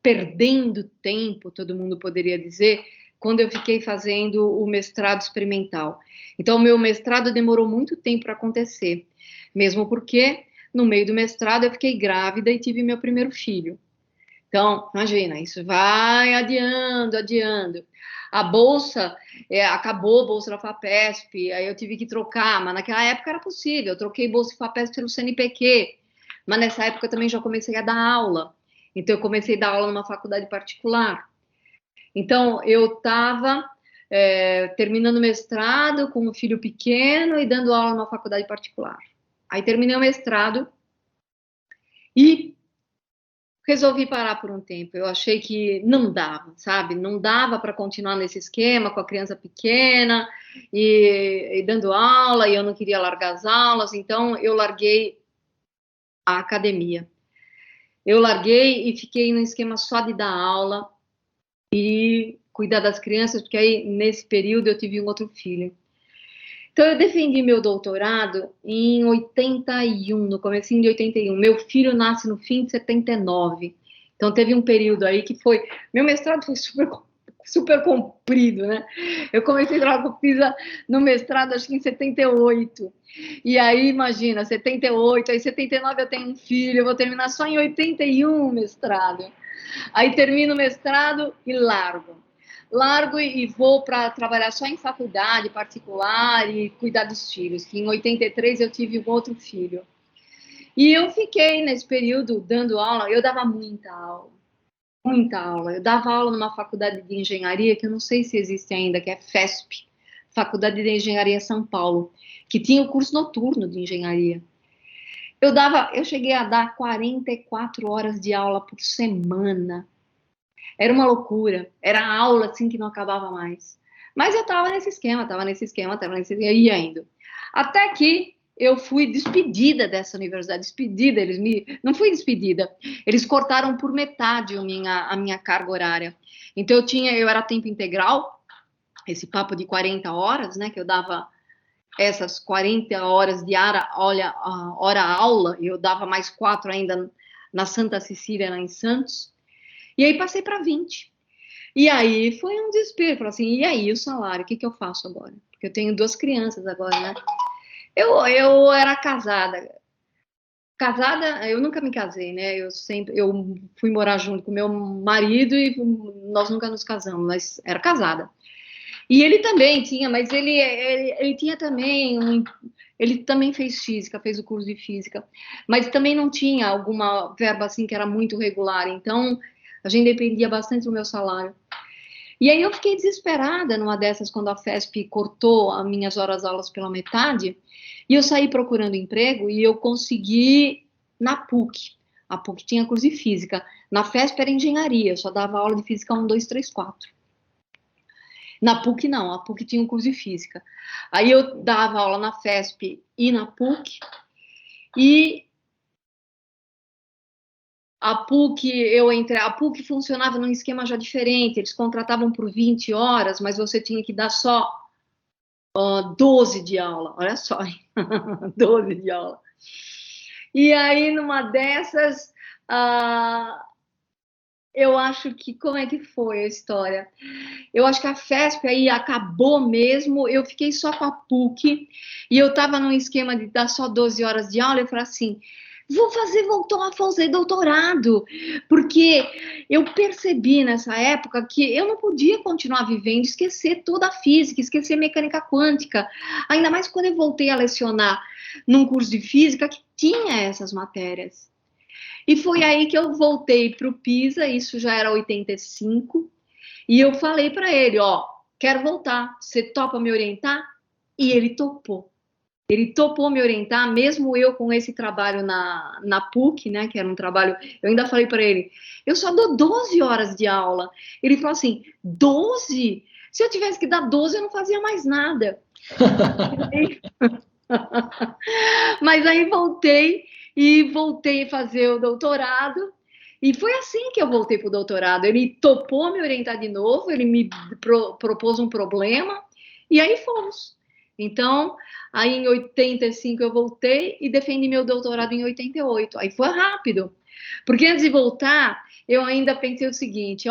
perdendo tempo, todo mundo poderia dizer, quando eu fiquei fazendo o mestrado experimental. Então, o meu mestrado demorou muito tempo para acontecer, mesmo porque, no meio do mestrado, eu fiquei grávida e tive meu primeiro filho. Então, imagina, isso vai adiando. A bolsa, acabou a bolsa da FAPESP, aí eu tive que trocar, mas naquela época era possível, eu troquei bolsa da FAPESP pelo CNPq, mas nessa época eu também já comecei a dar aula, então eu comecei a dar aula numa faculdade particular. Então, eu estava terminando o mestrado com um filho pequeno e dando aula numa faculdade particular. Aí terminei o mestrado e resolvi parar por um tempo. Eu achei que não dava, sabe? Não dava para continuar nesse esquema com a criança pequena e dando aula, e eu não queria largar as aulas, então eu larguei a academia. Eu larguei e fiquei no esquema só de dar aula e cuidar das crianças, porque aí, nesse período, eu tive um outro filho. Então, eu defendi meu doutorado em 81, no comecinho de 81. Meu filho nasce no fim de 79. Então, teve um período aí que foi... Meu mestrado foi super comprido, né? Eu comecei a trabalhar com FISA no mestrado, acho que em 78. E aí, imagina, 78, aí 79 eu tenho um filho, eu vou terminar só em 81 o mestrado. Aí termino o mestrado e largo e vou para trabalhar só em faculdade particular e cuidar dos filhos, que em 83 eu tive um outro filho. E eu fiquei nesse período dando aula, eu dava muita aula. Muita aula. Eu dava aula numa faculdade de engenharia, que eu não sei se existe ainda, que é FESP, Faculdade de Engenharia São Paulo, que tinha o curso noturno de engenharia. Eu cheguei a dar 44 horas de aula por semana. Era uma loucura. Era aula assim que não acabava mais. Mas eu estava nesse esquema, ia indo. Até que eu fui despedida dessa universidade, não fui despedida, eles cortaram por metade a minha carga horária. Então eu era tempo integral, esse papo de 40 horas, né, que eu dava essas 40 horas de hora aula, eu dava mais 4 ainda na Santa Cecília, lá em Santos, e aí passei para 20. E aí foi um desespero, falei assim, e aí o salário, o que eu faço agora? Porque eu tenho 2 crianças agora, né? Eu era casada, eu nunca me casei, né? Eu fui morar junto com meu marido e nós nunca nos casamos, mas era casada. E ele também tinha, mas ele tinha também ele também fez física, fez o curso de física, mas também não tinha alguma verba assim que era muito regular, então a gente dependia bastante do meu salário. E aí eu fiquei desesperada numa dessas, quando a FESP cortou as minhas horas-aulas pela metade, e eu saí procurando emprego, e eu consegui na PUC. A PUC tinha curso de física. Na FESP era engenharia, eu só dava aula de física 1, 2, 3, 4. Na PUC não, a PUC tinha um curso de física. Aí eu dava aula na FESP e na PUC, e a PUC funcionava num esquema já diferente, eles contratavam por 20 horas, mas você tinha que dar só 12 de aula, olha só, 12 de aula. E aí, numa dessas, eu acho que, como é que foi a história? Eu acho que a FESP aí acabou mesmo, eu fiquei só com a PUC, e eu estava num esquema de dar só 12 horas de aula, eu falei assim, vou voltar a fazer doutorado, porque eu percebi nessa época que eu não podia continuar vivendo, esquecer toda a física, esquecer mecânica quântica, ainda mais quando eu voltei a lecionar num curso de física que tinha essas matérias. E foi aí que eu voltei para o PISA, isso já era 85, e eu falei para ele, quero voltar, você topa me orientar? E ele topou. Ele topou me orientar, mesmo eu com esse trabalho na PUC, né, que era um trabalho, eu ainda falei para ele, eu só dou 12 horas de aula. Ele falou assim, 12? Se eu tivesse que dar 12, eu não fazia mais nada. Mas aí voltei a fazer o doutorado, e foi assim que eu voltei para o doutorado. Ele topou me orientar de novo, ele me propôs um problema, e aí fomos. Então, aí em 85 eu voltei e defendi meu doutorado em 88. Aí foi rápido, porque antes de voltar, eu ainda pensei o seguinte,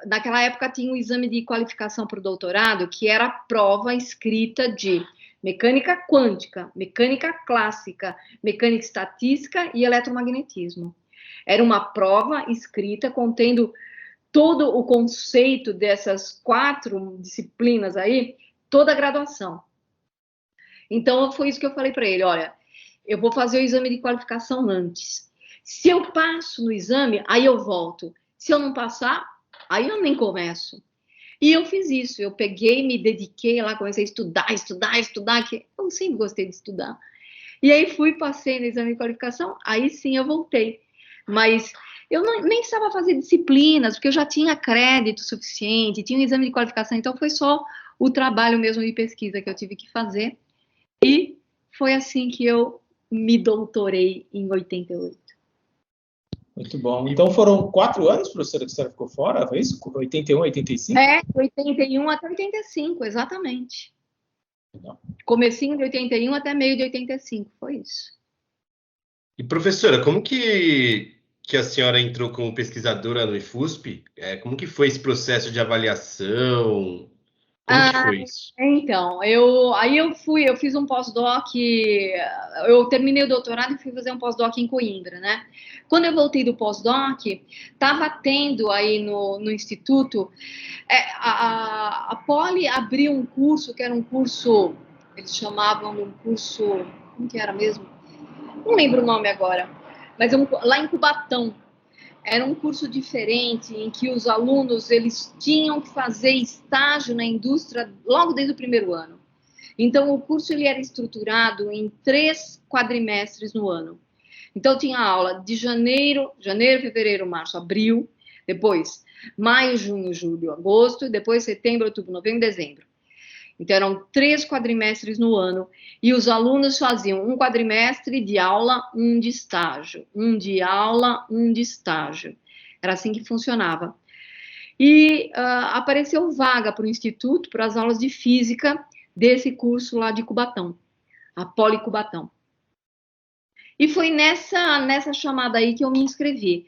naquela época tinha um exame de qualificação para o doutorado, que era a prova escrita de mecânica quântica, mecânica clássica, mecânica estatística e eletromagnetismo. Era uma prova escrita contendo todo o conceito dessas 4 disciplinas aí, toda a graduação. Então, foi isso que eu falei para ele, olha, eu vou fazer o exame de qualificação antes. Se eu passo no exame, aí eu volto. Se eu não passar, aí eu nem começo. E eu fiz isso, eu peguei, me dediquei lá, comecei a estudar, que eu sempre gostei de estudar. E aí passei no exame de qualificação, aí sim eu voltei. Mas eu nem precisava fazer disciplinas, porque eu já tinha crédito suficiente, tinha um exame de qualificação, então foi só o trabalho mesmo de pesquisa que eu tive que fazer. E foi assim que eu me doutorei em 88. Muito bom. Então foram 4 anos, professora, que a senhora ficou fora? Foi isso? 81, 85? 81 até 85, exatamente. Não. Comecinho de 81 até meio de 85, foi isso. E professora, como que a senhora entrou como pesquisadora no IFUSP? Como que foi esse processo de avaliação? Como que foi isso? Então, eu fiz um pós-doc, eu terminei o doutorado e fui fazer um pós-doc em Coimbra, né? Quando eu voltei do pós-doc, estava tendo aí no Instituto, a Poli abriu um curso, que era um curso, eles chamavam de um curso, como que era mesmo? Não lembro o nome agora, mas lá em Cubatão. era um curso diferente, em que os alunos eles tinham que fazer estágio na indústria logo desde o primeiro ano. Então, o curso ele era estruturado em 3 quadrimestres no ano. Então, tinha aula de janeiro, fevereiro, março, abril, depois maio, junho, julho, agosto, depois setembro, outubro, novembro, dezembro. Então, eram 3 quadrimestres no ano, e os alunos faziam um quadrimestre de aula, um de estágio, um de aula, um de estágio. Era assim que funcionava. E apareceu vaga para o Instituto, para as aulas de física desse curso lá de Cubatão, a Poli Cubatão. E foi nessa chamada aí que eu me inscrevi.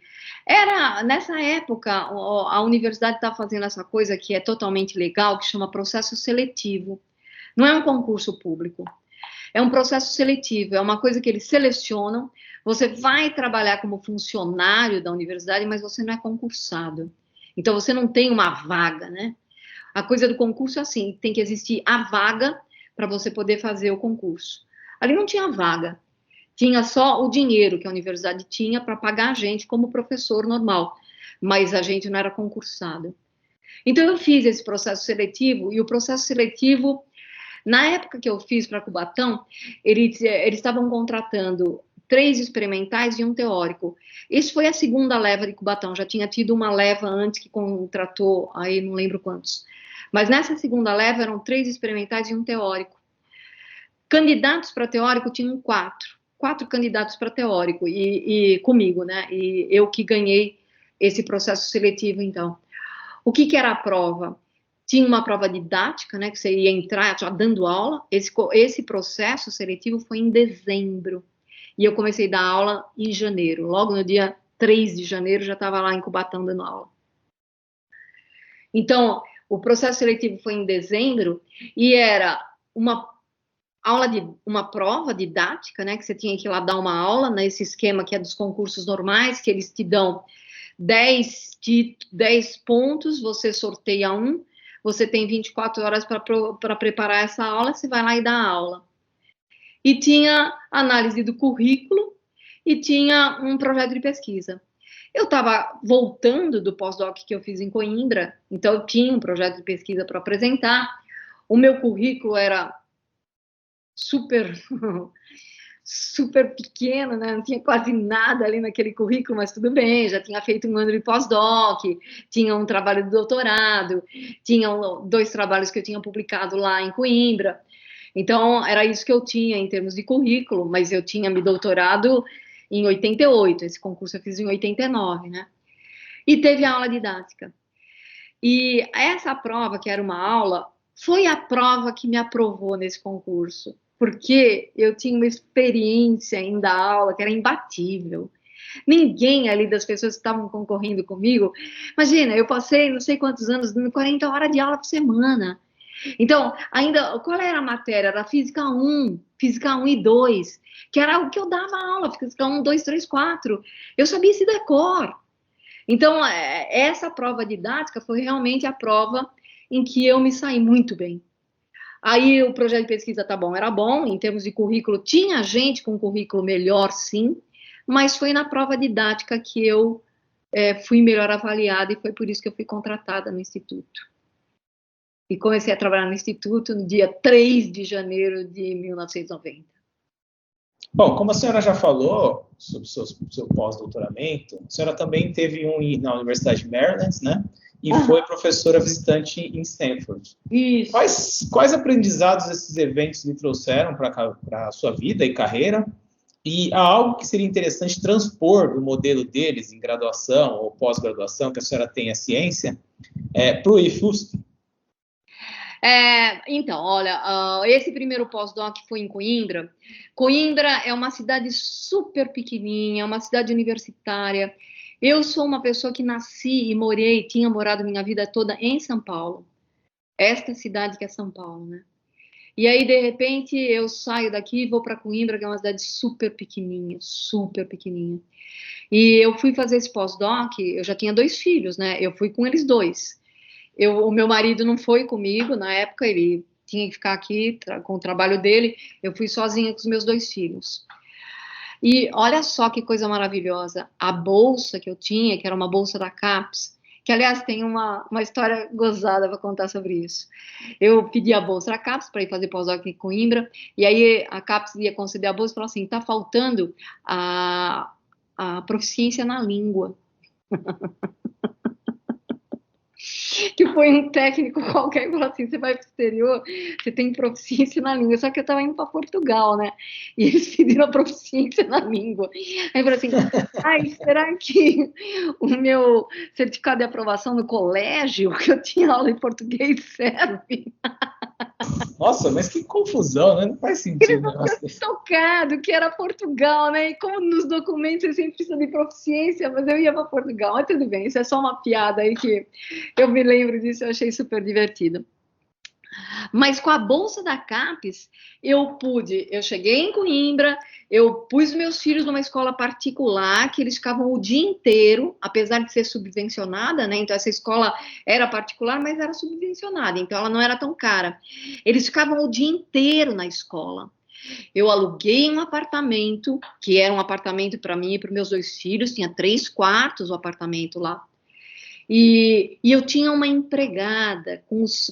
Nessa época, a universidade está fazendo essa coisa que é totalmente legal, que chama processo seletivo. Não é um concurso público, é um processo seletivo, é uma coisa que eles selecionam. Você vai trabalhar como funcionário da universidade, mas você não é concursado. Então, você não tem uma vaga, né? A coisa do concurso é assim, tem que existir a vaga para você poder fazer o concurso. Ali não tinha vaga, tinha só o dinheiro que a universidade tinha para pagar a gente como professor normal, mas a gente não era concursado. Então eu fiz esse processo seletivo, e o processo seletivo, na época que eu fiz para Cubatão, eles estavam contratando 3 experimentais e um teórico. Isso foi a segunda leva de Cubatão, já tinha tido uma leva antes que contratou, aí não lembro quantos. Mas nessa segunda leva eram 3 experimentais e um teórico. Candidatos para teórico tinham 4 candidatos para teórico, e comigo, né? E eu que ganhei esse processo seletivo, então. O que era a prova? Tinha uma prova didática, né? Que você ia entrar já dando aula. Esse processo seletivo foi em dezembro. E eu comecei a dar aula em janeiro. Logo no dia 3 de janeiro, já estava lá em Cubatão dando aula. Então, o processo seletivo foi em dezembro, e era uma prova didática, né, que você tinha que ir lá dar uma aula, nesse esquema que é dos concursos normais, que eles te dão 10 pontos, você sorteia um, você tem 24 horas para preparar essa aula, você vai lá e dá a aula. E tinha análise do currículo, e tinha um projeto de pesquisa. Eu estava voltando do pós-doc que eu fiz em Coimbra, então eu tinha um projeto de pesquisa para apresentar. O meu currículo era super pequeno, né? Não tinha quase nada ali naquele currículo, mas tudo bem, já tinha feito um ano de pós-doc, tinha um trabalho de doutorado, tinha 2 trabalhos que eu tinha publicado lá em Coimbra. Então, era isso que eu tinha em termos de currículo, mas eu tinha me doutorado em 88, esse concurso eu fiz em 89, né? E teve a aula didática. E essa prova, que era uma aula, foi a prova que me aprovou nesse concurso, porque eu tinha uma experiência em dar aula que era imbatível. Ninguém ali das pessoas que estavam concorrendo comigo, imagina, eu passei não sei quantos anos, dando 40 horas de aula por semana. Então, ainda, qual era a matéria? Era Física 1 e 2, que era o que eu dava aula, Física 1, 2, 3, 4. Eu sabia esse decor. Então, essa prova didática foi realmente a prova em que eu me saí muito bem. Aí o projeto de pesquisa era bom, em termos de currículo, tinha gente com currículo melhor, sim, mas foi na prova didática que eu fui melhor avaliada, e foi por isso que eu fui contratada no Instituto. E comecei a trabalhar no Instituto no dia 3 de janeiro de 1990. Bom, como a senhora já falou sobre o seu pós-doutoramento, a senhora também teve na Universidade de Maryland, né? E foi professora visitante em Stanford. Isso. Quais aprendizados esses eventos lhe trouxeram para a sua vida e carreira? E há algo que seria interessante transpor do modelo deles em graduação ou pós-graduação, que a senhora tem a ciência, para o IFUSP? Então, olha, esse primeiro pós-doc foi em Coimbra. Coimbra é uma cidade super pequenininha, uma cidade universitária. Eu sou uma pessoa que nasci e tinha morado minha vida toda em São Paulo. Esta cidade que é São Paulo, né? E aí, de repente, eu saio daqui e vou para Coimbra, que é uma cidade super pequenininha, super pequenininha. E eu fui fazer esse pós-doc, eu já tinha 2 filhos, né? Eu fui com eles 2. O meu marido não foi comigo na época, ele tinha que ficar aqui com o trabalho dele, eu fui sozinha com os meus 2 filhos. E olha só que coisa maravilhosa, a bolsa que eu tinha, que era uma bolsa da CAPES, que aliás tem uma história gozada para contar sobre isso. Eu pedi a bolsa da CAPES para ir fazer pós-doc em Coimbra, e aí a CAPES ia conceder a bolsa e falou assim, tá faltando a proficiência na língua. Que foi um técnico qualquer que falou assim, você vai para o exterior, você tem proficiência na língua, só que eu estava indo para Portugal, né, e eles pediram a proficiência na língua, aí eu falei assim, ai, será que o meu certificado de aprovação no colégio, que eu tinha aula em português, serve? Nossa, mas que confusão, né? Não faz sentido. Eu fiquei tocado que era Portugal, né? E como nos documentos eu sempre precisa de proficiência, mas eu ia para Portugal. Mas tudo bem, isso é só uma piada aí que eu me lembro disso, eu achei super divertido. Mas com a bolsa da CAPES, eu cheguei em Coimbra, eu pus meus filhos numa escola particular, que eles ficavam o dia inteiro, apesar de ser subvencionada, né? Então essa escola era particular, mas era subvencionada, então ela não era tão cara. Eles ficavam o dia inteiro na escola. Eu aluguei um apartamento, que era um apartamento para mim e para meus 2 filhos, tinha 3 quartos o apartamento lá. E eu tinha uma empregada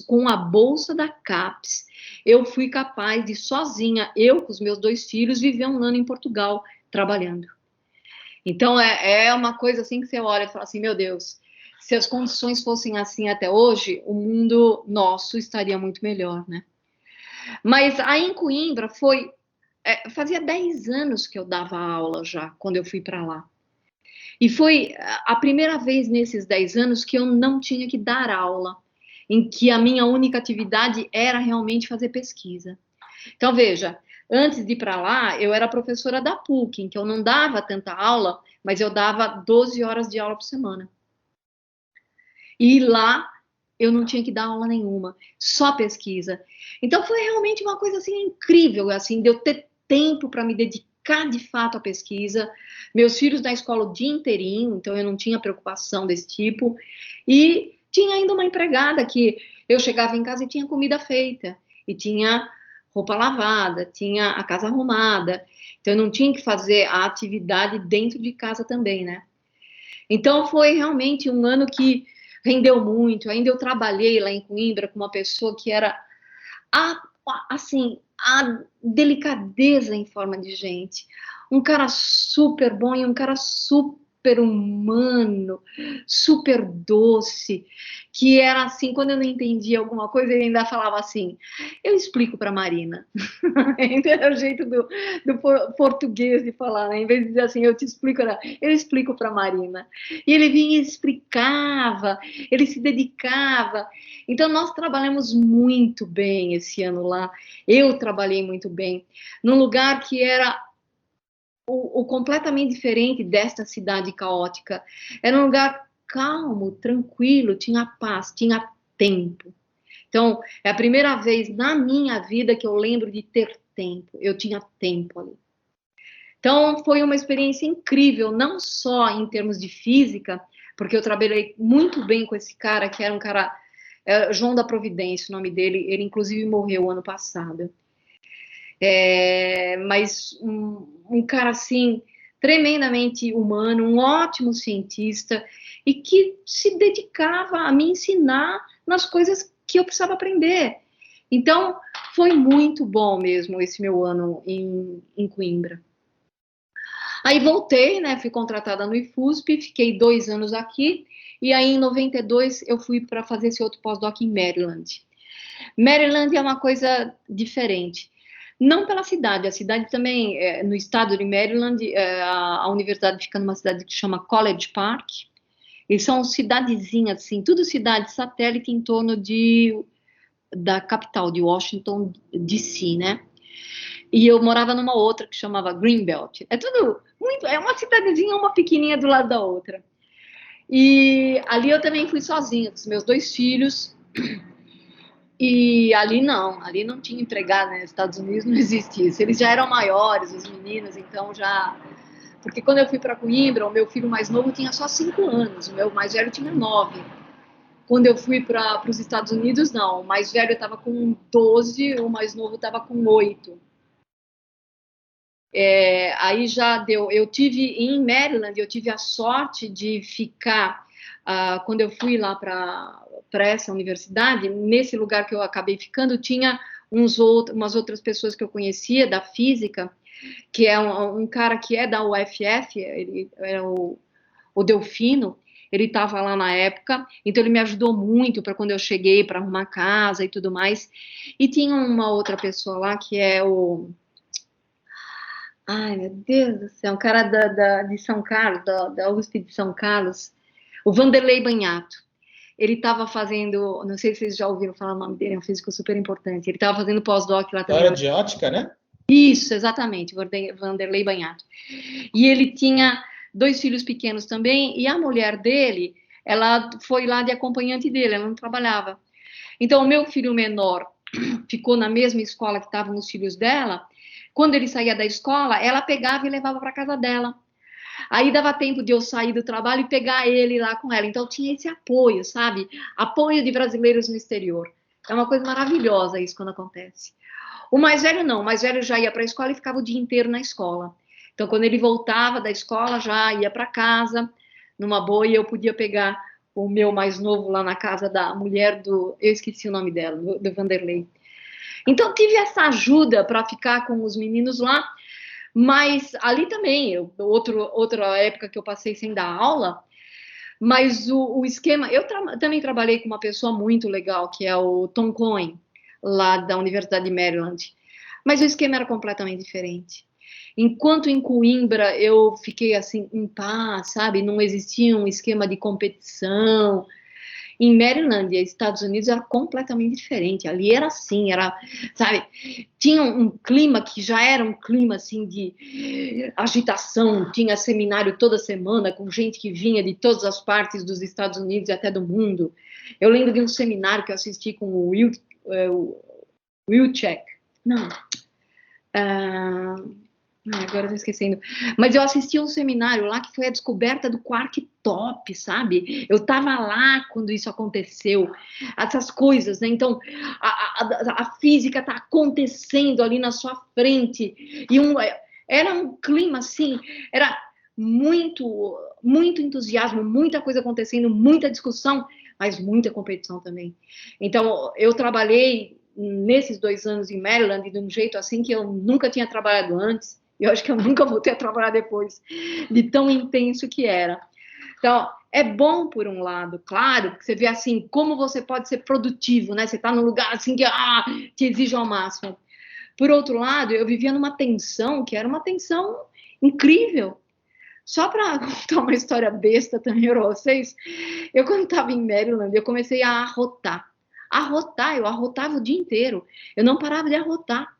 com a bolsa da CAPES. Eu fui capaz de, sozinha, eu com os meus 2 filhos, viver um ano em Portugal, trabalhando. Então, é uma coisa assim que você olha e fala assim, meu Deus, se as condições fossem assim até hoje, o mundo nosso estaria muito melhor, né? Mas aí em Coimbra fazia 10 anos que eu dava aula já, quando eu fui para lá. E foi a primeira vez nesses 10 anos que eu não tinha que dar aula, em que a minha única atividade era realmente fazer pesquisa. Então, veja, antes de ir para lá, eu era professora da PUC, em que eu não dava tanta aula, mas eu dava 12 horas de aula por semana. E lá eu não tinha que dar aula nenhuma, só pesquisa. Então, foi realmente uma coisa assim incrível, assim, de eu ter tempo para me dedicar de fato à pesquisa, meus filhos na escola o dia inteirinho, então eu não tinha preocupação desse tipo, e tinha ainda uma empregada que eu chegava em casa e tinha comida feita, e tinha roupa lavada, tinha a casa arrumada, então eu não tinha que fazer a atividade dentro de casa também, né? Então foi realmente um ano que rendeu muito, ainda eu trabalhei lá em Coimbra com uma pessoa que era assim, a delicadeza em forma de gente. Um cara super bom e um cara super humano, super doce, que era assim, quando eu não entendia alguma coisa, ele ainda falava assim, eu explico para Marina. Era o jeito do português de falar, né? Em vez de dizer assim, eu te explico, eu explico para Marina. E ele vinha e explicava, ele se dedicava. Então, nós trabalhamos muito bem esse ano lá. Eu trabalhei muito bem, num lugar que era o completamente diferente desta cidade caótica. Era um lugar calmo, tranquilo, tinha paz, tinha tempo. Então, é a primeira vez na minha vida que eu lembro de ter tempo. Eu tinha tempo ali. Então, foi uma experiência incrível, não só em termos de física, porque eu trabalhei muito bem com esse cara, que era um cara... João da Providência, o nome dele, ele inclusive morreu ano passado. Mas um cara assim, tremendamente humano, um ótimo cientista, e que se dedicava a me ensinar nas coisas que eu precisava aprender. Então, foi muito bom mesmo esse meu ano em Coimbra. Aí voltei, né, fui contratada no IFUSP, fiquei 2 anos aqui, e aí em 92 eu fui para fazer esse outro pós-doc em Maryland. Maryland é uma coisa diferente. Não pela cidade, a cidade também, no estado de Maryland, a universidade fica numa cidade que chama College Park, e são cidadezinhas, assim, tudo cidade satélite em torno da capital, de Washington, D.C., né? E eu morava numa outra que chamava Greenbelt. É tudo muito, é uma cidadezinha, uma pequenininha do lado da outra. E ali eu também fui sozinha, com os meus 2 filhos. E ali não tinha empregado, né? Nos Estados Unidos não existia isso. Eles já eram maiores, os meninos, então já... Porque quando eu fui para Coimbra, o meu filho mais novo tinha só 5 anos, o meu mais velho tinha 9. Quando eu fui para os Estados Unidos, não. O mais velho estava com 12, o mais novo estava com 8. Aí já deu. Eu tive em Maryland, eu tive a sorte de ficar, quando eu fui lá para essa universidade, nesse lugar que eu acabei ficando, tinha umas outras pessoas que eu conhecia da física, que é um cara que é da UFF, ele era o Delfino, ele estava lá na época, então ele me ajudou muito para quando eu cheguei, para arrumar casa e tudo mais. E tinha uma outra pessoa lá que é o... Ai, meu Deus do céu, um cara de São Carlos, da USP de São Carlos, o Vanderlei Banhato. Ele estava fazendo, não sei se vocês já ouviram falar o nome dele, é um físico super importante. Ele estava fazendo pós-doc lá também. História de ótica, né? Isso, exatamente, Vanderlei Banhato. E ele tinha 2 filhos pequenos também, e a mulher dele, ela foi lá de acompanhante dele, ela não trabalhava. Então, o meu filho menor ficou na mesma escola que estavam os filhos dela. Quando ele saía da escola, ela pegava e levava para casa dela. Aí dava tempo de eu sair do trabalho e pegar ele lá com ela. Então tinha esse apoio, sabe? Apoio de brasileiros no exterior. É uma coisa maravilhosa isso quando acontece. O mais velho não, o mais velho já ia para a escola e ficava o dia inteiro na escola. Então quando ele voltava da escola, já ia para casa, numa boa, e eu podia pegar o meu mais novo lá na casa da mulher eu esqueci o nome dela, do Vanderlei. Então tive essa ajuda para ficar com os meninos lá, mas ali também, outra época que eu passei sem dar aula, mas o esquema, eu também trabalhei com uma pessoa muito legal, que é o Tom Cohen, lá da Universidade de Maryland, mas o esquema era completamente diferente. Enquanto em Coimbra eu fiquei assim em paz, sabe, não existia um esquema de competição. Em Maryland, Estados Unidos, era completamente diferente. Ali era assim, era, sabe, tinha um clima que já era um clima assim de agitação. Tinha seminário toda semana com gente que vinha de todas as partes dos Estados Unidos e até do mundo. Eu lembro de um seminário que eu assisti com o Wilczek. Não. Agora eu tô esquecendo. Mas eu assisti um seminário lá que foi a descoberta do quark top, sabe? Eu tava lá quando isso aconteceu. Essas coisas, né? Então, a física tá acontecendo ali na sua frente. E era um clima, assim, era muito, muito entusiasmo, muita coisa acontecendo, muita discussão, mas muita competição também. Então, eu trabalhei nesses 2 anos em Maryland de um jeito assim que eu nunca tinha trabalhado antes. Eu acho que eu nunca vou ter a trabalhar depois, de tão intenso que era. Então, é bom por um lado, claro, que você vê assim, como você pode ser produtivo, né? Você está num lugar assim que te exige ao máximo. Por outro lado, eu vivia numa tensão, que era uma tensão incrível. Só para contar uma história besta também para vocês, eu quando estava em Maryland, eu comecei a arrotar. Eu arrotava o dia inteiro. Eu não parava de arrotar.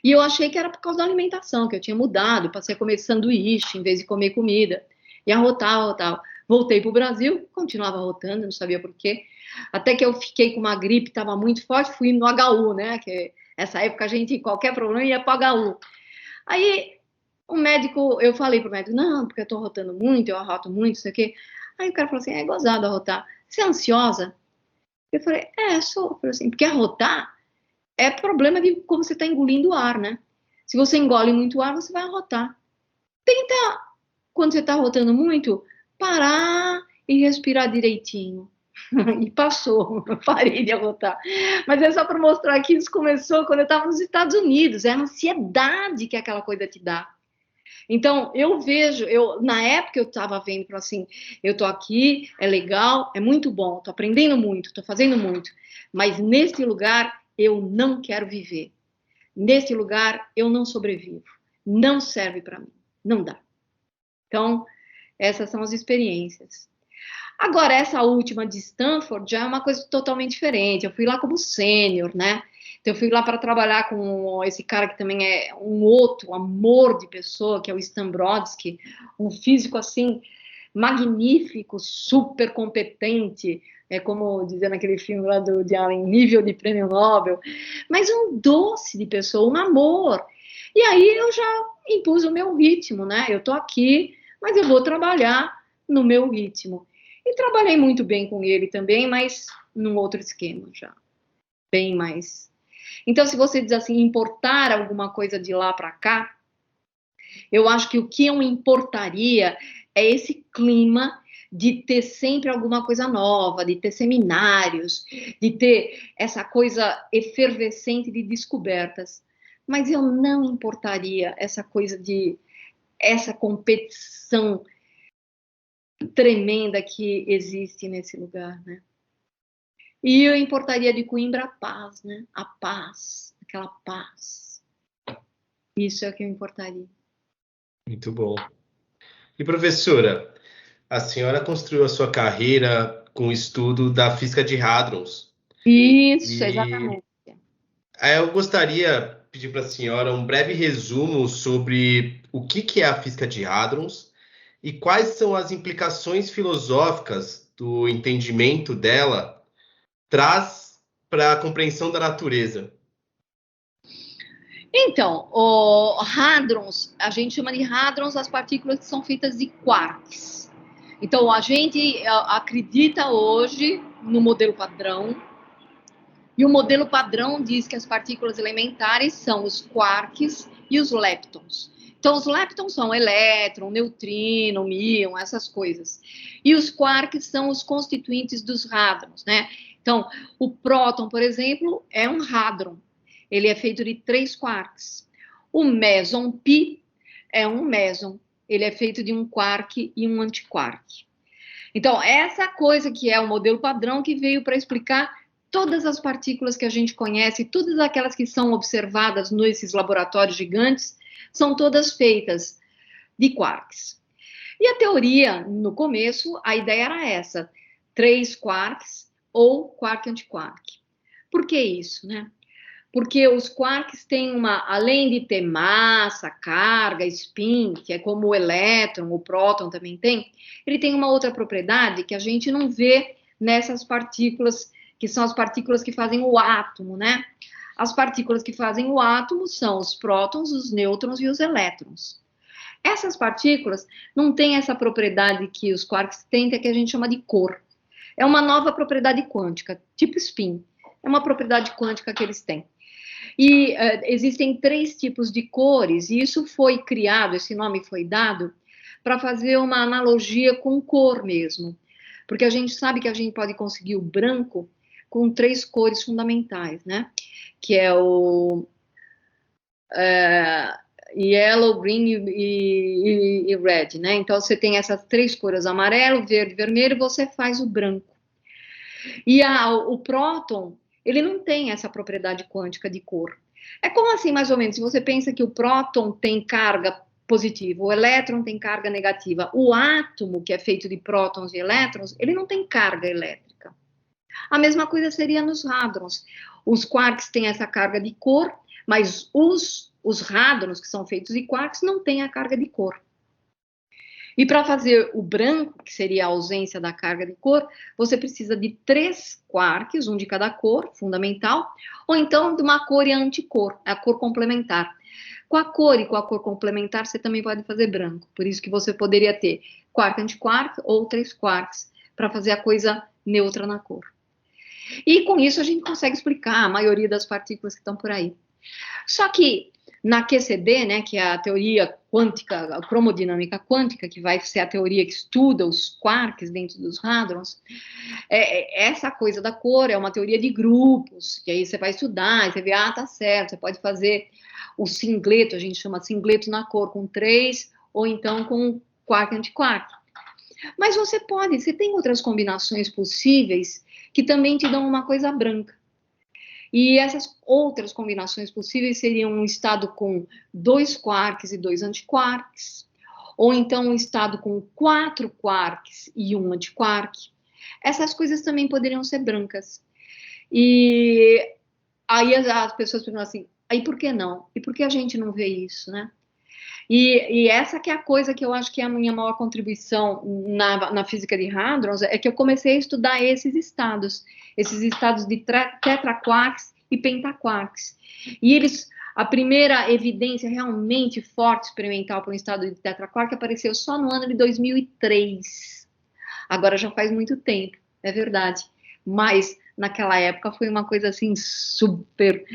E eu achei que era por causa da alimentação, que eu tinha mudado, passei a comer sanduíche em vez de comer comida. E arrotava. Voltei para o Brasil, continuava arrotando, não sabia por quê. Até que eu fiquei com uma gripe, estava muito forte, fui no HU, né? Que essa época a gente, qualquer problema, ia para o HU. Aí o médico, eu falei para o médico, não, porque eu estou arrotando muito, eu arroto muito, isso aqui. Aí o cara falou assim, é gozado arrotar. Você é ansiosa? Eu falei, sou. Eu falei assim, porque arrotar é problema de como você está engolindo ar, né? Se você engole muito ar, você vai arrotar. Tenta, quando você está arrotando muito, parar e respirar direitinho. E passou, parei de arrotar. Mas é só para mostrar que isso começou quando eu estava nos Estados Unidos. É a ansiedade que aquela coisa te dá. Então, eu vejo, na época eu estava vendo, assim, eu estou aqui, é legal, é muito bom, estou aprendendo muito, estou fazendo muito, mas nesse lugar eu não quero viver. Nesse lugar eu não sobrevivo. Não serve para mim. Não dá. Então, essas são as experiências. Agora, essa última de Stanford já é uma coisa totalmente diferente. Eu fui lá como sênior, né? Então, eu fui lá para trabalhar com esse cara que também é um outro amor de pessoa, que é o Stan Brodsky, um físico, assim, magnífico, super competente, como dizia naquele filme lá de Allen, nível de prêmio Nobel, mas um doce de pessoa, um amor. E aí eu já impus o meu ritmo, né? Eu tô aqui, mas eu vou trabalhar no meu ritmo. E trabalhei muito bem com ele também, mas num outro esquema já, bem mais. Então, se você diz assim, importar alguma coisa de lá para cá, Eu acho que o que eu importaria é esse clima de ter sempre alguma coisa nova, de ter seminários, de ter essa coisa efervescente de descobertas. Mas eu não importaria essa coisa de essa competição tremenda que existe nesse lugar, né? E eu importaria de Coimbra a paz, né? A paz, aquela paz. Isso é o que eu importaria. Muito bom. E professora, a senhora construiu a sua carreira com o estudo da física de hadrons. Isso, E exatamente. eu gostaria de pedir para a senhora um breve resumo sobre o que é a física de hadrons e quais são as implicações filosóficas do entendimento dela traz para a compreensão da natureza. Então, o hadrons, a gente chama de hadrons as partículas que são feitas de quarks. Então, a gente acredita hoje no modelo padrão, e o modelo padrão diz que as partículas elementares são os quarks e os leptons. Então, os leptons são elétron, neutrino, míon, essas coisas. E os quarks são os constituintes dos hadrons, né? Então, o próton, por exemplo, é um hadron. Ele é feito de 3 quarks. O meson π é um meson. Ele é feito de um quark e um antiquark. Então, essa coisa que é o modelo padrão que veio para explicar todas as partículas que a gente conhece, todas aquelas que são observadas nesses laboratórios gigantes, são todas feitas de quarks. E a teoria, no começo, a ideia era essa, 3 quarks ou quark-antiquark. Por que isso, né? Porque os quarks têm além de ter massa, carga, spin, que é como o elétron, o próton também tem, ele tem uma outra propriedade que a gente não vê nessas partículas, que são as partículas que fazem o átomo, né? As partículas que fazem o átomo são os prótons, os nêutrons e os elétrons. Essas partículas não têm essa propriedade que os quarks têm, que a gente chama de cor. É uma nova propriedade quântica, tipo spin. É uma propriedade quântica que eles têm. E existem 3 tipos de cores, e isso foi criado, esse nome foi dado, para fazer uma analogia com cor mesmo. Porque a gente sabe que a gente pode conseguir o branco com 3 cores fundamentais, né? Que é o yellow, green e red, né? Então, você tem essas 3 cores, amarelo, verde, vermelho, você faz o branco. E o próton, ele não tem essa propriedade quântica de cor. É como assim, mais ou menos, se você pensa que o próton tem carga positiva, o elétron tem carga negativa, o átomo, que é feito de prótons e elétrons, ele não tem carga elétrica. A mesma coisa seria nos hadrons. Os quarks têm essa carga de cor, mas os hadrons, que são feitos de quarks, não têm a carga de cor. E para fazer o branco, que seria a ausência da carga de cor, você precisa de 3 quarks, um de cada cor, fundamental, ou então de uma cor e anticor, a cor complementar. Com a cor e com a cor complementar, você também pode fazer branco. Por isso que você poderia ter quark-antiquark ou 3 quarks, para fazer a coisa neutra na cor. E com isso a gente consegue explicar a maioria das partículas que estão por aí. Só que na QCD, né, que é a teoria quântica, a cromodinâmica quântica, que vai ser a teoria que estuda os quarks dentro dos hadrons, essa coisa da cor é uma teoria de grupos, que aí você vai estudar, e você vê, tá certo, você pode fazer o singleto, a gente chama singleto na cor, com 3, ou então com quark-antiquark. Mas você tem outras combinações possíveis que também te dão uma coisa branca. E essas outras combinações possíveis seriam um estado com 2 quarks e 2 antiquarks, ou então um estado com 4 quarks e 1 antiquark. Essas coisas também poderiam ser brancas. E aí as pessoas perguntam assim, aí por que não? E por que a gente não vê isso, né? E essa que é a coisa que eu acho que é a minha maior contribuição na física de hadrons, é que eu comecei a estudar esses estados de tetraquarks e pentaquarks. E a primeira evidência realmente forte experimental para um estado de tetraquark apareceu só no ano de 2003. Agora já faz muito tempo, é verdade. Mas naquela época foi uma coisa assim super,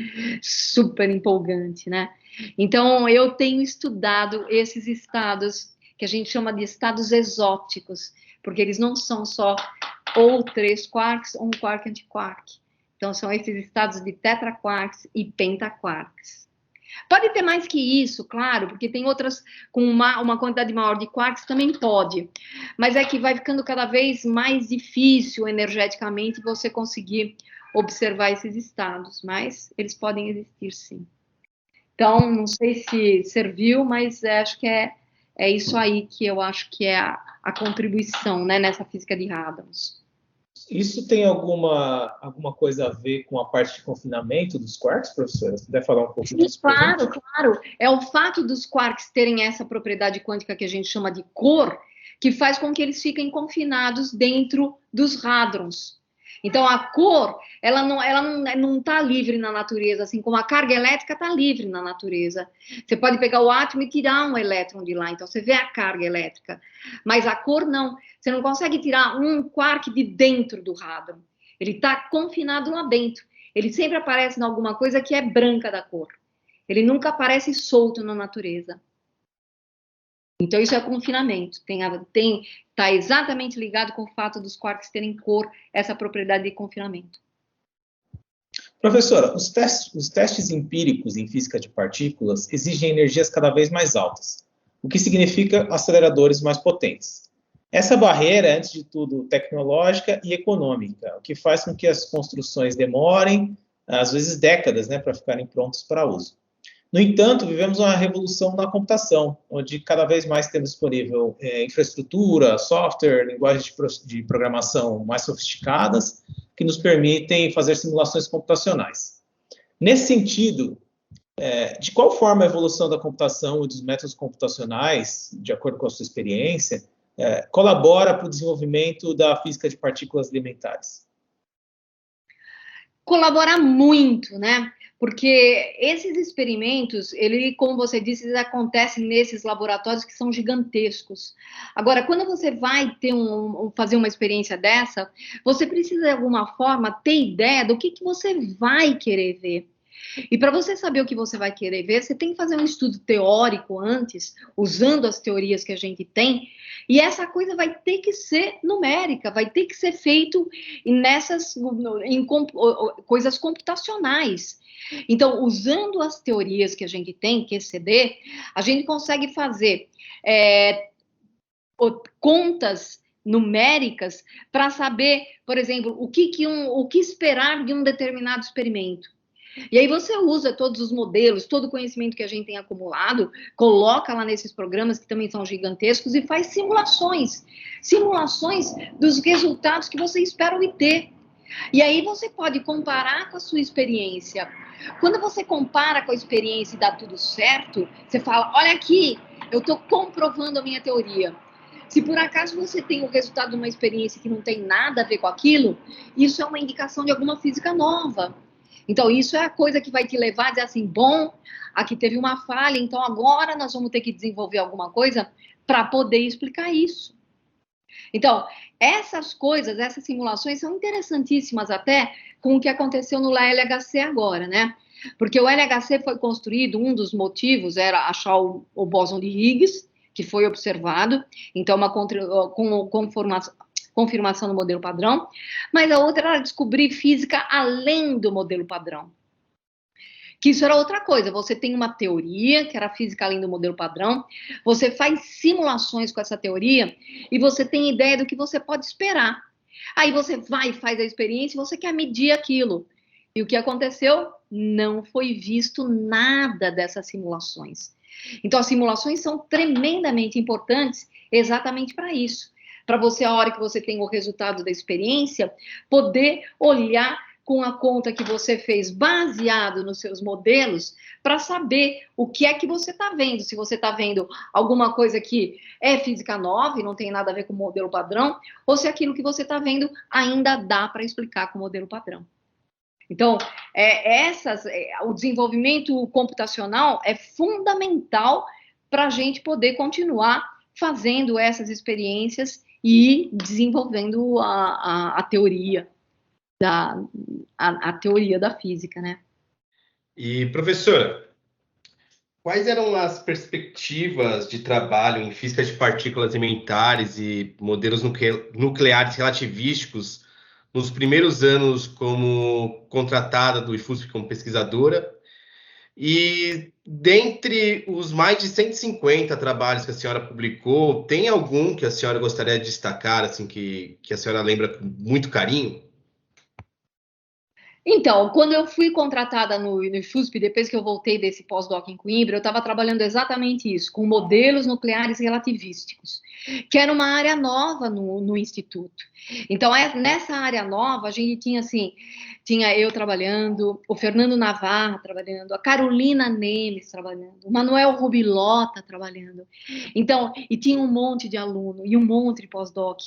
super empolgante, né? Então, eu tenho estudado esses estados que a gente chama de estados exóticos, porque eles não são só ou 3 quarks ou um quark antiquark. Então, são esses estados de tetraquarks e pentaquarks. Pode ter mais que isso, claro, porque tem outras com uma quantidade maior de quarks também pode, mas é que vai ficando cada vez mais difícil energeticamente você conseguir observar esses estados, mas eles podem existir sim. Então, não sei se serviu, mas acho que é isso aí que eu acho que é a contribuição, né, nessa física de Hadamard. Isso tem alguma coisa a ver com a parte de confinamento dos quarks, professora? Se puder falar um pouco disso? Claro, claro. É o fato dos quarks terem essa propriedade quântica que a gente chama de cor, que faz com que eles fiquem confinados dentro dos hadrons. Então, a cor, ela não está livre na natureza, assim como a carga elétrica está livre na natureza. Você pode pegar o átomo e tirar um elétron de lá, então você vê a carga elétrica. Mas a cor, não. Você não consegue tirar um quark de dentro do hadron. Ele está confinado lá dentro. Ele sempre aparece em alguma coisa que é branca da cor. Ele nunca aparece solto na natureza. Então, isso é confinamento. Está exatamente ligado com o fato dos quarks terem cor, essa propriedade de confinamento. Professora, os testes empíricos em física de partículas exigem energias cada vez mais altas, o que significa aceleradores mais potentes. Essa barreira é, antes de tudo, tecnológica e econômica, o que faz com que as construções demorem, às vezes décadas, né, para ficarem prontas para uso. No entanto, vivemos uma revolução na computação, onde cada vez mais temos disponível infraestrutura, software, linguagens de programação mais sofisticadas, que nos permitem fazer simulações computacionais. Nesse sentido, de qual forma a evolução da computação e dos métodos computacionais, de acordo com a sua experiência, colabora para o desenvolvimento da física de partículas elementares? Colabora muito, né? Porque esses experimentos, como você disse, eles acontecem nesses laboratórios que são gigantescos. Agora, quando você vai fazer uma experiência dessa, você precisa, de alguma forma, ter ideia do que você vai querer ver. E para você saber o que você vai querer ver, você tem que fazer um estudo teórico antes, usando as teorias que a gente tem, e essa coisa vai ter que ser numérica, vai ter que ser feito em coisas computacionais. Então, usando as teorias que a gente tem, QCD, a gente consegue fazer contas numéricas para saber, por exemplo, o que esperar de um determinado experimento. E aí você usa todos os modelos, todo o conhecimento que a gente tem acumulado, coloca lá nesses programas que também são gigantescos e faz simulações dos resultados que você espera obter. E aí você pode comparar com a sua experiência. Quando você compara com a experiência e dá tudo certo, você fala, olha aqui, eu estou comprovando a minha teoria. Se por acaso você tem o resultado de uma experiência que não tem nada a ver com aquilo, isso é uma indicação de alguma física nova. Então, isso é a coisa que vai te levar a dizer assim, bom, aqui teve uma falha, então agora nós vamos ter que desenvolver alguma coisa para poder explicar isso. Então, essas coisas, essas simulações são interessantíssimas até com o que aconteceu no LHC agora, né? Porque o LHC foi construído, um dos motivos era achar o bóson de Higgs, que foi observado, então uma confirmação do modelo padrão, mas a outra era descobrir física além do modelo padrão. Que isso era outra coisa, você tem uma teoria, que era física além do modelo padrão, você faz simulações com essa teoria e você tem ideia do que você pode esperar. Aí você vai e faz a experiência e você quer medir aquilo. E o que aconteceu? Não foi visto nada dessas simulações. Então, as simulações são tremendamente importantes exatamente para isso. Para você, a hora que você tem o resultado da experiência, poder olhar com a conta que você fez baseado nos seus modelos para saber o que é que você está vendo. Se você está vendo alguma coisa que é física nova e não tem nada a ver com o modelo padrão, ou se aquilo que você está vendo ainda dá para explicar com o modelo padrão. Então, o desenvolvimento computacional é fundamental para a gente poder continuar fazendo essas experiências e desenvolvendo a teoria. a teoria da física, né? E, professora, quais eram as perspectivas de trabalho em física de partículas elementares e modelos nucleares relativísticos nos primeiros anos como contratada do IFUSP como pesquisadora? E dentre os mais de 150 trabalhos que a senhora publicou, tem algum que a senhora gostaria de destacar, assim, que a senhora lembra com muito carinho? Então, quando eu fui contratada no IFUSP, depois que eu voltei desse pós-doc em Coimbra, eu estava trabalhando exatamente isso, com modelos nucleares relativísticos, que era uma área nova no Instituto. Então, nessa área nova, a gente tinha, assim, tinha eu trabalhando, o Fernando Navarra trabalhando, a Carolina Nemes trabalhando, o Manuel Rubilota trabalhando. Então, e tinha um monte de aluno e um monte de pós-doc.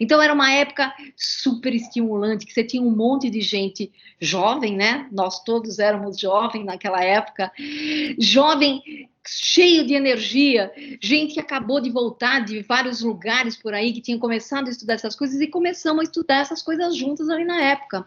Então, era uma época super estimulante, que você tinha um monte de gente jovem, né? Nós todos éramos jovens naquela época, jovem, cheio de energia, gente que acabou de voltar de vários lugares por aí, que tinha começado a estudar essas coisas, e começamos a estudar essas coisas juntas ali na época.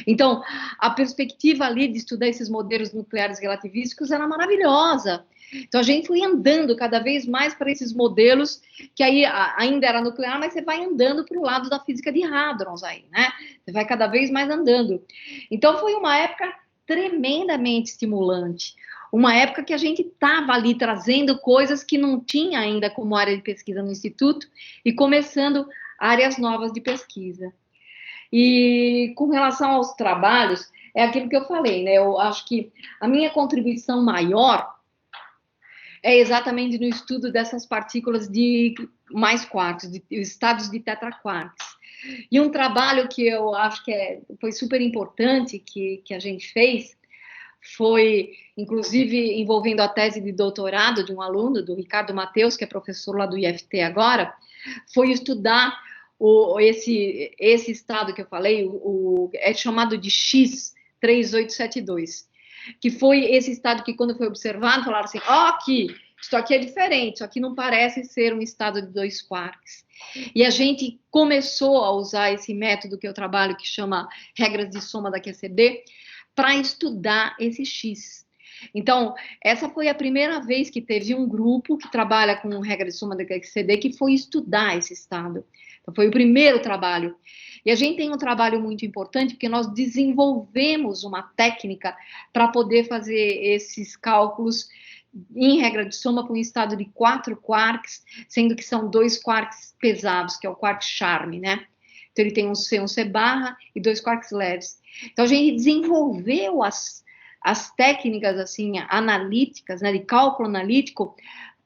Então, a perspectiva ali de estudar esses modelos nucleares relativísticos era maravilhosa. Então, a gente foi andando cada vez mais para esses modelos, que aí ainda era nuclear, mas você vai andando para o lado da física de hadrons aí, né? Você vai cada vez mais andando. Então, foi uma época tremendamente estimulante. Uma época que a gente estava ali trazendo coisas que não tinha ainda como área de pesquisa no Instituto e começando áreas novas de pesquisa. E com relação aos trabalhos, é aquilo que eu falei, né? Eu acho que a minha contribuição maior é exatamente no estudo dessas partículas de mais quarks, de estados de tetraquarks. E um trabalho que eu acho que foi super importante que a gente fez foi, inclusive, envolvendo a tese de doutorado de um aluno, do Ricardo Mateus, que é professor lá do IFT agora, foi estudar esse estado que eu falei, é chamado de X3872, que foi esse estado que, quando foi observado, falaram assim, aqui, isso aqui é diferente, isso aqui não parece ser um estado de 2 quarks. E a gente começou a usar esse método que eu trabalho, que chama regras de soma da QCD, para estudar esse X. Então, essa foi a primeira vez que teve um grupo que trabalha com regra de soma da QCD que foi estudar esse estado. Então, foi o primeiro trabalho. E a gente tem um trabalho muito importante, porque nós desenvolvemos uma técnica para poder fazer esses cálculos em regra de soma com um estado de 4 quarks, sendo que são 2 quarks pesados, que é o quark charme, né? Então, ele tem um C barra e 2 quarks leves. Então, a gente desenvolveu as técnicas, assim, analíticas, né, de cálculo analítico,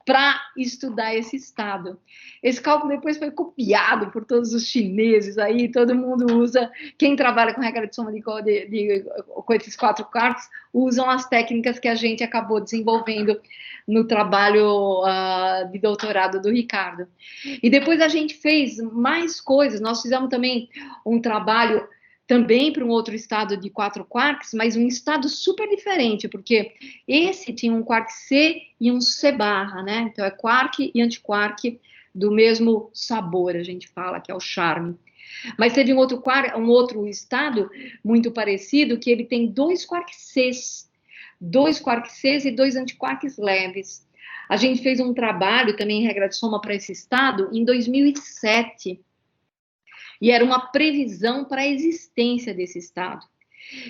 para estudar esse estado. Esse cálculo depois foi copiado por todos os chineses, aí todo mundo usa, quem trabalha com regra de soma com esses 4 quarks, usam as técnicas que a gente acabou desenvolvendo no trabalho de doutorado do Ricardo. E depois a gente fez mais coisas, nós fizemos também um trabalho também para um outro estado de 4 quarks, mas um estado super diferente, porque esse tinha um quark C e um C barra, né? Então é quark e antiquark do mesmo sabor, a gente fala, que é o charme. Mas teve um outro estado muito parecido, que ele tem 2 quarks Cs, 2 quarks Cs e 2 antiquarks leves. A gente fez um trabalho também em regra de soma para esse estado em 2007, e era uma previsão para a existência desse estado.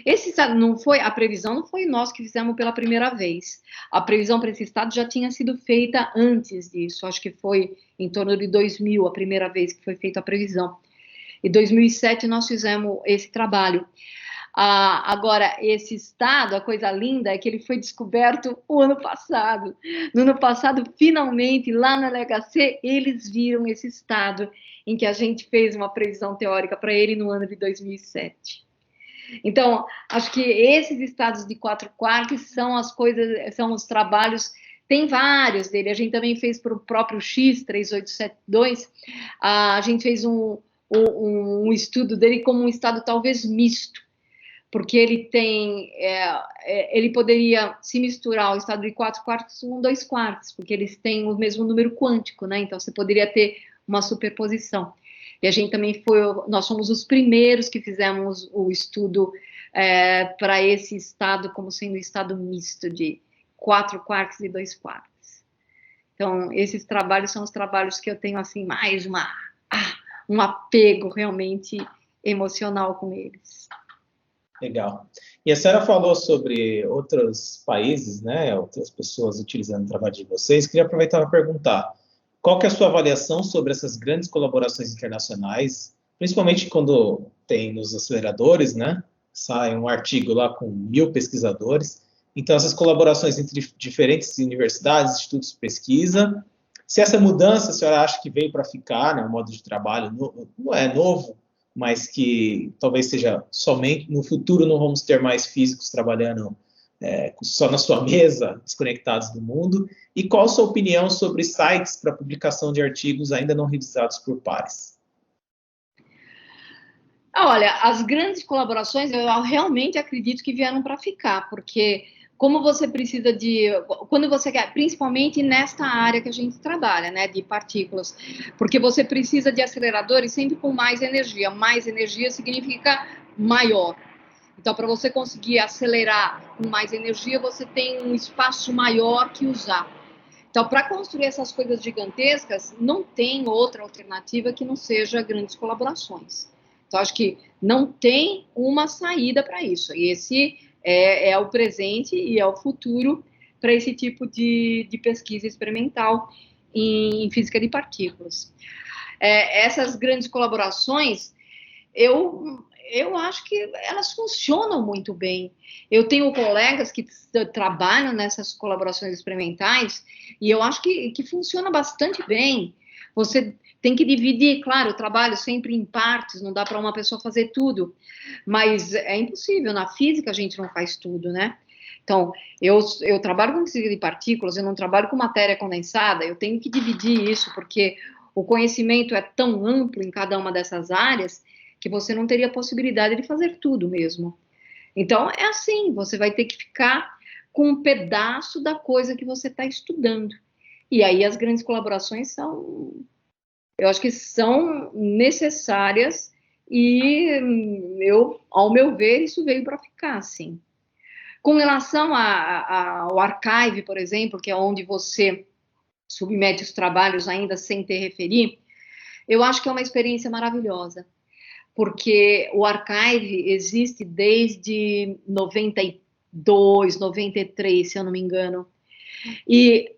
Esse estado a previsão não foi nós que fizemos pela primeira vez. A previsão para esse estado já tinha sido feita antes disso. Acho que foi em torno de 2000 a primeira vez que foi feita a previsão. Em 2007 nós fizemos esse trabalho. Agora, esse estado, a coisa linda é que ele foi descoberto o ano passado. No ano passado, finalmente, lá na LHC, eles viram esse estado em que a gente fez uma previsão teórica para ele no ano de 2007. Então, acho que esses estados de 4 quarks são as coisas, são os trabalhos, tem vários dele. A gente também fez para o próprio X3872, a gente fez um estudo dele como um estado talvez misto, porque ele ele poderia se misturar o estado de 4 quarks com 2 quarks, porque eles têm o mesmo número quântico, né? Então, você poderia ter uma superposição. E a gente também nós somos os primeiros que fizemos o estudo para esse estado, como sendo um estado misto de 4 quarks e 2 quarks. Então, esses trabalhos são os trabalhos que eu tenho, assim, mais um apego realmente emocional com eles. Legal. E a senhora falou sobre outros países, né, outras pessoas utilizando o trabalho de vocês. Queria aproveitar para perguntar, qual que é a sua avaliação sobre essas grandes colaborações internacionais, principalmente quando tem nos aceleradores, né, sai um artigo lá com 1000 pesquisadores. Então, essas colaborações entre diferentes universidades, institutos de pesquisa, se essa mudança a senhora acha que veio para ficar, né, o modo de trabalho não é novo, mas que talvez seja somente no futuro não vamos ter mais físicos trabalhando só na sua mesa, desconectados do mundo. E qual a sua opinião sobre sites para publicação de artigos ainda não revisados por pares? Olha, as grandes colaborações eu realmente acredito que vieram para ficar, porque como você precisa quando você quer, principalmente nesta área que a gente trabalha, né, de partículas, porque você precisa de aceleradores sempre com mais energia significa maior. Então, para você conseguir acelerar com mais energia, você tem um espaço maior que usar. Então, para construir essas coisas gigantescas, não tem outra alternativa que não seja grandes colaborações. Então, acho que não tem uma saída para isso. E esse é o presente e é o futuro para esse tipo de pesquisa experimental em física de partículas. Essas grandes colaborações, eu acho que elas funcionam muito bem. Eu tenho colegas que trabalham nessas colaborações experimentais e eu acho que funciona bastante bem. Você tem que dividir, claro, o trabalho sempre em partes, não dá para uma pessoa fazer tudo, mas é impossível, na física a gente não faz tudo, né? Então, eu trabalho com física de partículas, eu não trabalho com matéria condensada, eu tenho que dividir isso, porque o conhecimento é tão amplo em cada uma dessas áreas, que você não teria possibilidade de fazer tudo mesmo. Então, é assim, você vai ter que ficar com um pedaço da coisa que você está estudando. E aí as grandes colaborações eu acho que são necessárias e ao meu ver, isso veio para ficar, sim. Com relação ao archive, por exemplo, que é onde você submete os trabalhos ainda sem ter referir, eu acho que é uma experiência maravilhosa, porque o archive existe desde 92, 93, se eu não me engano, e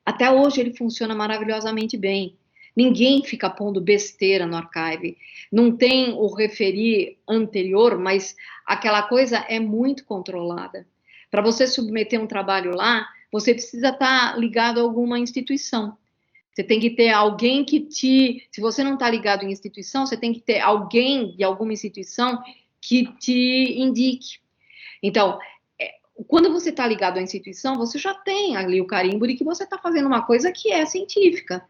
até hoje ele funciona maravilhosamente bem. Ninguém fica pondo besteira no archive. Não tem o referir anterior, mas aquela coisa é muito controlada. Para você submeter um trabalho lá, você precisa estar ligado a alguma instituição. Você tem que ter alguém se você não está ligado em instituição, você tem que ter alguém de alguma instituição que te indique. Então, quando você está ligado à instituição, você já tem ali o carimbo de que você está fazendo uma coisa que é científica.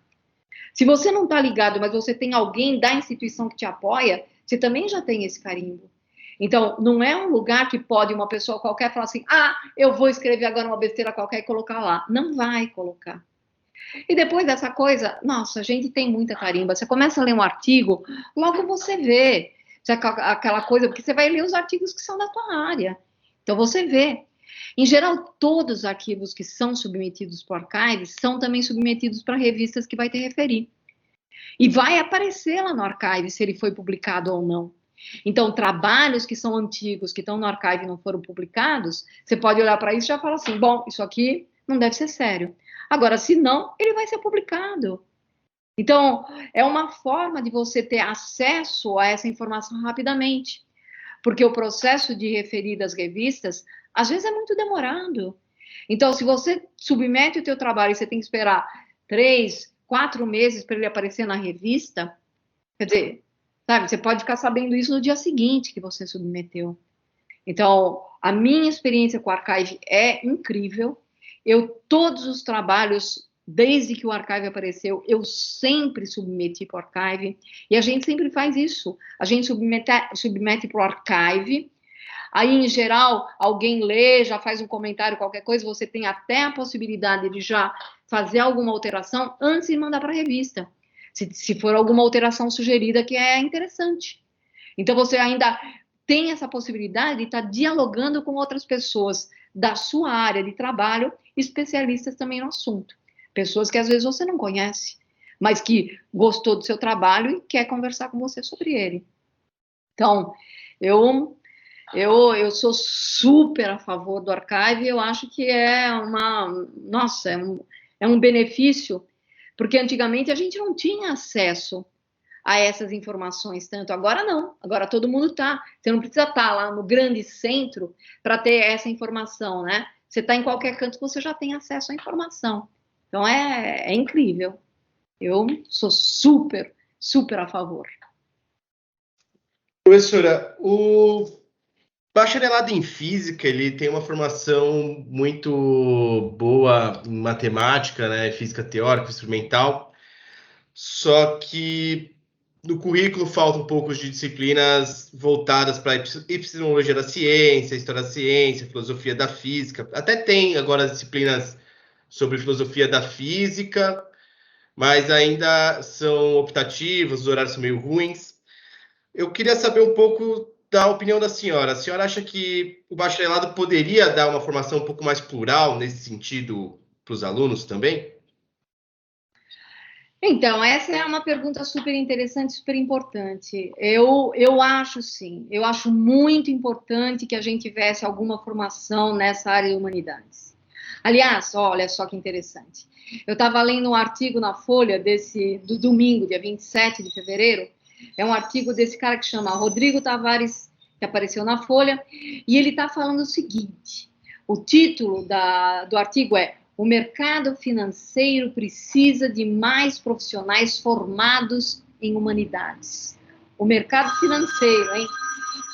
Se você não está ligado, mas você tem alguém da instituição que te apoia, você também já tem esse carimbo. Então, não é um lugar que pode uma pessoa qualquer falar assim, eu vou escrever agora uma besteira qualquer e colocar lá. Não vai colocar. E depois dessa coisa, nossa, a gente tem muita carimba. Você começa a ler um artigo, logo você vê aquela coisa, porque você vai ler os artigos que são da tua área. Então, você vê. Em geral, todos os arquivos que são submetidos para o archive são também submetidos para revistas que vai te referir. E vai aparecer lá no archive se ele foi publicado ou não. Então, trabalhos que são antigos, que estão no archive e não foram publicados, você pode olhar para isso e já falar assim, bom, isso aqui não deve ser sério. Agora, se não, ele vai ser publicado. Então, é uma forma de você ter acesso a essa informação rapidamente. Porque o processo de referir das revistas, às vezes é muito demorado. Então, se você submete o teu trabalho e você tem que esperar 3, 4 meses para ele aparecer na revista, quer dizer, sabe, você pode ficar sabendo isso no dia seguinte que você submeteu. Então, a minha experiência com o archive é incrível. Todos os trabalhos, desde que o archive apareceu, eu sempre submeti para o archive, e a gente sempre faz isso. A gente submete para o archive, aí, em geral, alguém lê, já faz um comentário, qualquer coisa, você tem até a possibilidade de já fazer alguma alteração antes de mandar para a revista. se for alguma alteração sugerida que é interessante. Então, você ainda tem essa possibilidade de estar dialogando com outras pessoas da sua área de trabalho, especialistas também no assunto. Pessoas que às vezes você não conhece, mas que gostou do seu trabalho e quer conversar com você sobre ele. Então, eu sou super a favor do Archive, eu acho que é um benefício, porque antigamente a gente não tinha acesso a essas informações tanto. Agora não, agora todo mundo tá. Você não precisa estar lá no grande centro para ter essa informação, né? Você está em qualquer canto, você já tem acesso à informação. Então é incrível. Eu sou super, super a favor. Professora, o bacharelado em física, ele tem uma formação muito boa em matemática, né? Física teórica, experimental, só que no currículo falta um pouco de disciplinas voltadas para a epistemologia da ciência, história da ciência, filosofia da física. Até tem agora disciplinas sobre filosofia da física, mas ainda são optativas, os horários são meio ruins. Eu queria saber um pouco da opinião da senhora. A senhora acha que o bacharelado poderia dar uma formação um pouco mais plural nesse sentido para os alunos também? Então, essa é uma pergunta super interessante, super importante. Eu acho sim, eu acho muito importante que a gente tivesse alguma formação nessa área de humanidades. Aliás, olha só que interessante. Eu estava lendo um artigo na Folha do domingo, dia 27 de fevereiro. É um artigo desse cara que chama Rodrigo Tavares, que apareceu na Folha, e ele está falando o seguinte: o título do artigo é "O mercado financeiro precisa de mais profissionais formados em humanidades". O mercado financeiro, hein?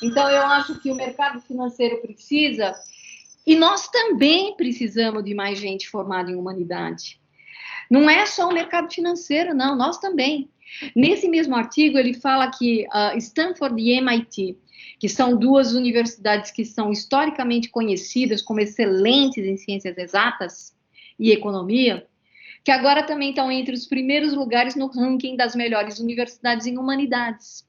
Então, eu acho que o mercado financeiro precisa, e nós também precisamos de mais gente formada em humanidade. Não é só o mercado financeiro, não, nós também. Nesse mesmo artigo, ele fala que Stanford e MIT, que são duas universidades que são historicamente conhecidas como excelentes em ciências exatas e economia, que agora também estão entre os primeiros lugares no ranking das melhores universidades em humanidades.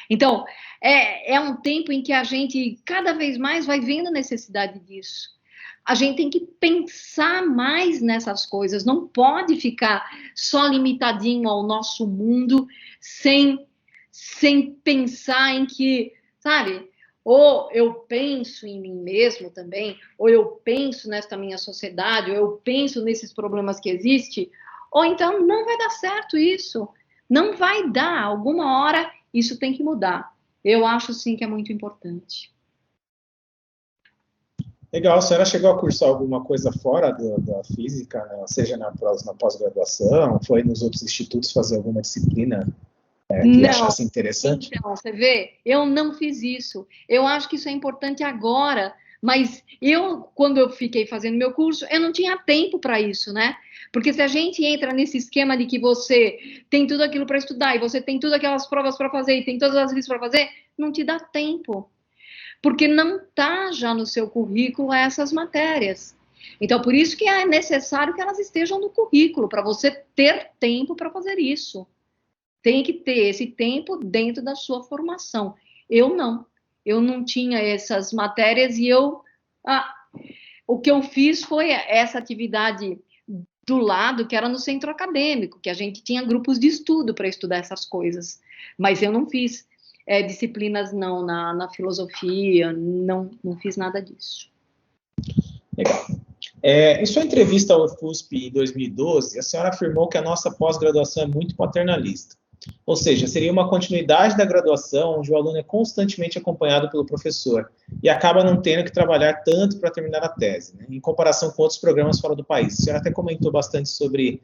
Então, é um tempo em que a gente cada vez mais vai vendo a necessidade disso. A gente tem que pensar mais nessas coisas, não pode ficar só limitadinho ao nosso mundo, sem pensar em que, sabe, ou eu penso em mim mesmo também, ou eu penso nesta minha sociedade, ou eu penso nesses problemas que existem, ou então não vai dar certo isso, não vai dar, alguma hora isso tem que mudar. Eu acho sim que é muito importante. Legal, a senhora chegou a cursar alguma coisa fora da física, né? Seja na pós-graduação, foi nos outros institutos fazer alguma disciplina que achasse interessante? Então, você vê, eu não fiz isso. Eu acho que isso é importante agora, mas quando eu fiquei fazendo meu curso, eu não tinha tempo para isso, né? Porque se a gente entra nesse esquema de que você tem tudo aquilo para estudar, e você tem todas aquelas provas para fazer, e tem todas as listas para fazer, não te dá tempo. Porque não está já no seu currículo essas matérias. Então, por isso que é necessário que elas estejam no currículo, para você ter tempo para fazer isso. Tem que ter esse tempo dentro da sua formação. Eu não tinha essas matérias e o que eu fiz foi essa atividade do lado, que era no centro acadêmico, que a gente tinha grupos de estudo para estudar essas coisas. Mas eu não fiz disciplinas não na filosofia, não fiz nada disso. Legal. Em sua entrevista ao FUSP em 2012, a senhora afirmou que a nossa pós-graduação é muito paternalista. Ou seja, seria uma continuidade da graduação, onde o aluno é constantemente acompanhado pelo professor e acaba não tendo que trabalhar tanto para terminar a tese, né, em comparação com outros programas fora do país. A senhora até comentou bastante sobre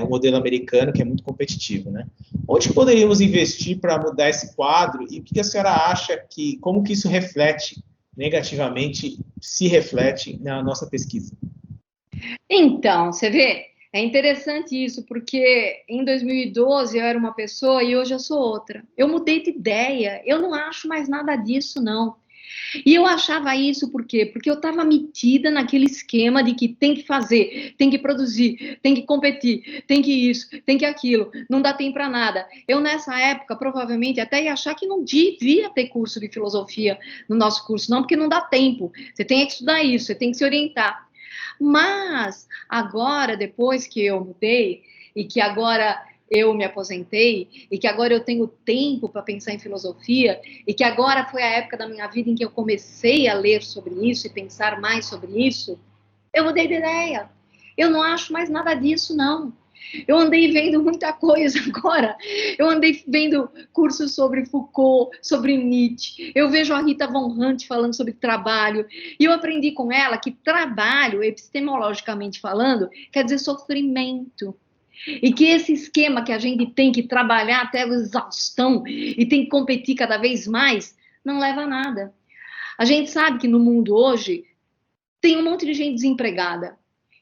o modelo americano, que é muito competitivo, né? Onde poderíamos investir para mudar esse quadro e o que a senhora acha como que isso reflete negativamente, se reflete na nossa pesquisa? Então, você vê, é interessante isso, porque em 2012 eu era uma pessoa e hoje eu sou outra. Eu mudei de ideia, eu não acho mais nada disso, não. E eu achava isso por quê? Porque eu estava metida naquele esquema de que tem que fazer, tem que produzir, tem que competir, tem que isso, tem que aquilo, não dá tempo para nada. Eu, nessa época, provavelmente até ia achar que não devia ter curso de filosofia no nosso curso, não, porque não dá tempo. Você tem que estudar isso, você tem que se orientar. Mas, agora, depois que eu mudei, e que agora eu me aposentei, e que agora eu tenho tempo para pensar em filosofia, e que agora foi a época da minha vida em que eu comecei a ler sobre isso e pensar mais sobre isso, eu mudei de ideia. Eu não acho mais nada disso, não. Eu andei vendo muita coisa agora. Eu andei vendo cursos sobre Foucault, sobre Nietzsche. Eu vejo a Rita Von Hunt falando sobre trabalho. E eu aprendi com ela que trabalho, epistemologicamente falando, quer dizer sofrimento. E que esse esquema que a gente tem que trabalhar até a exaustão e tem que competir cada vez mais, não leva a nada. A gente sabe que no mundo hoje tem um monte de gente desempregada.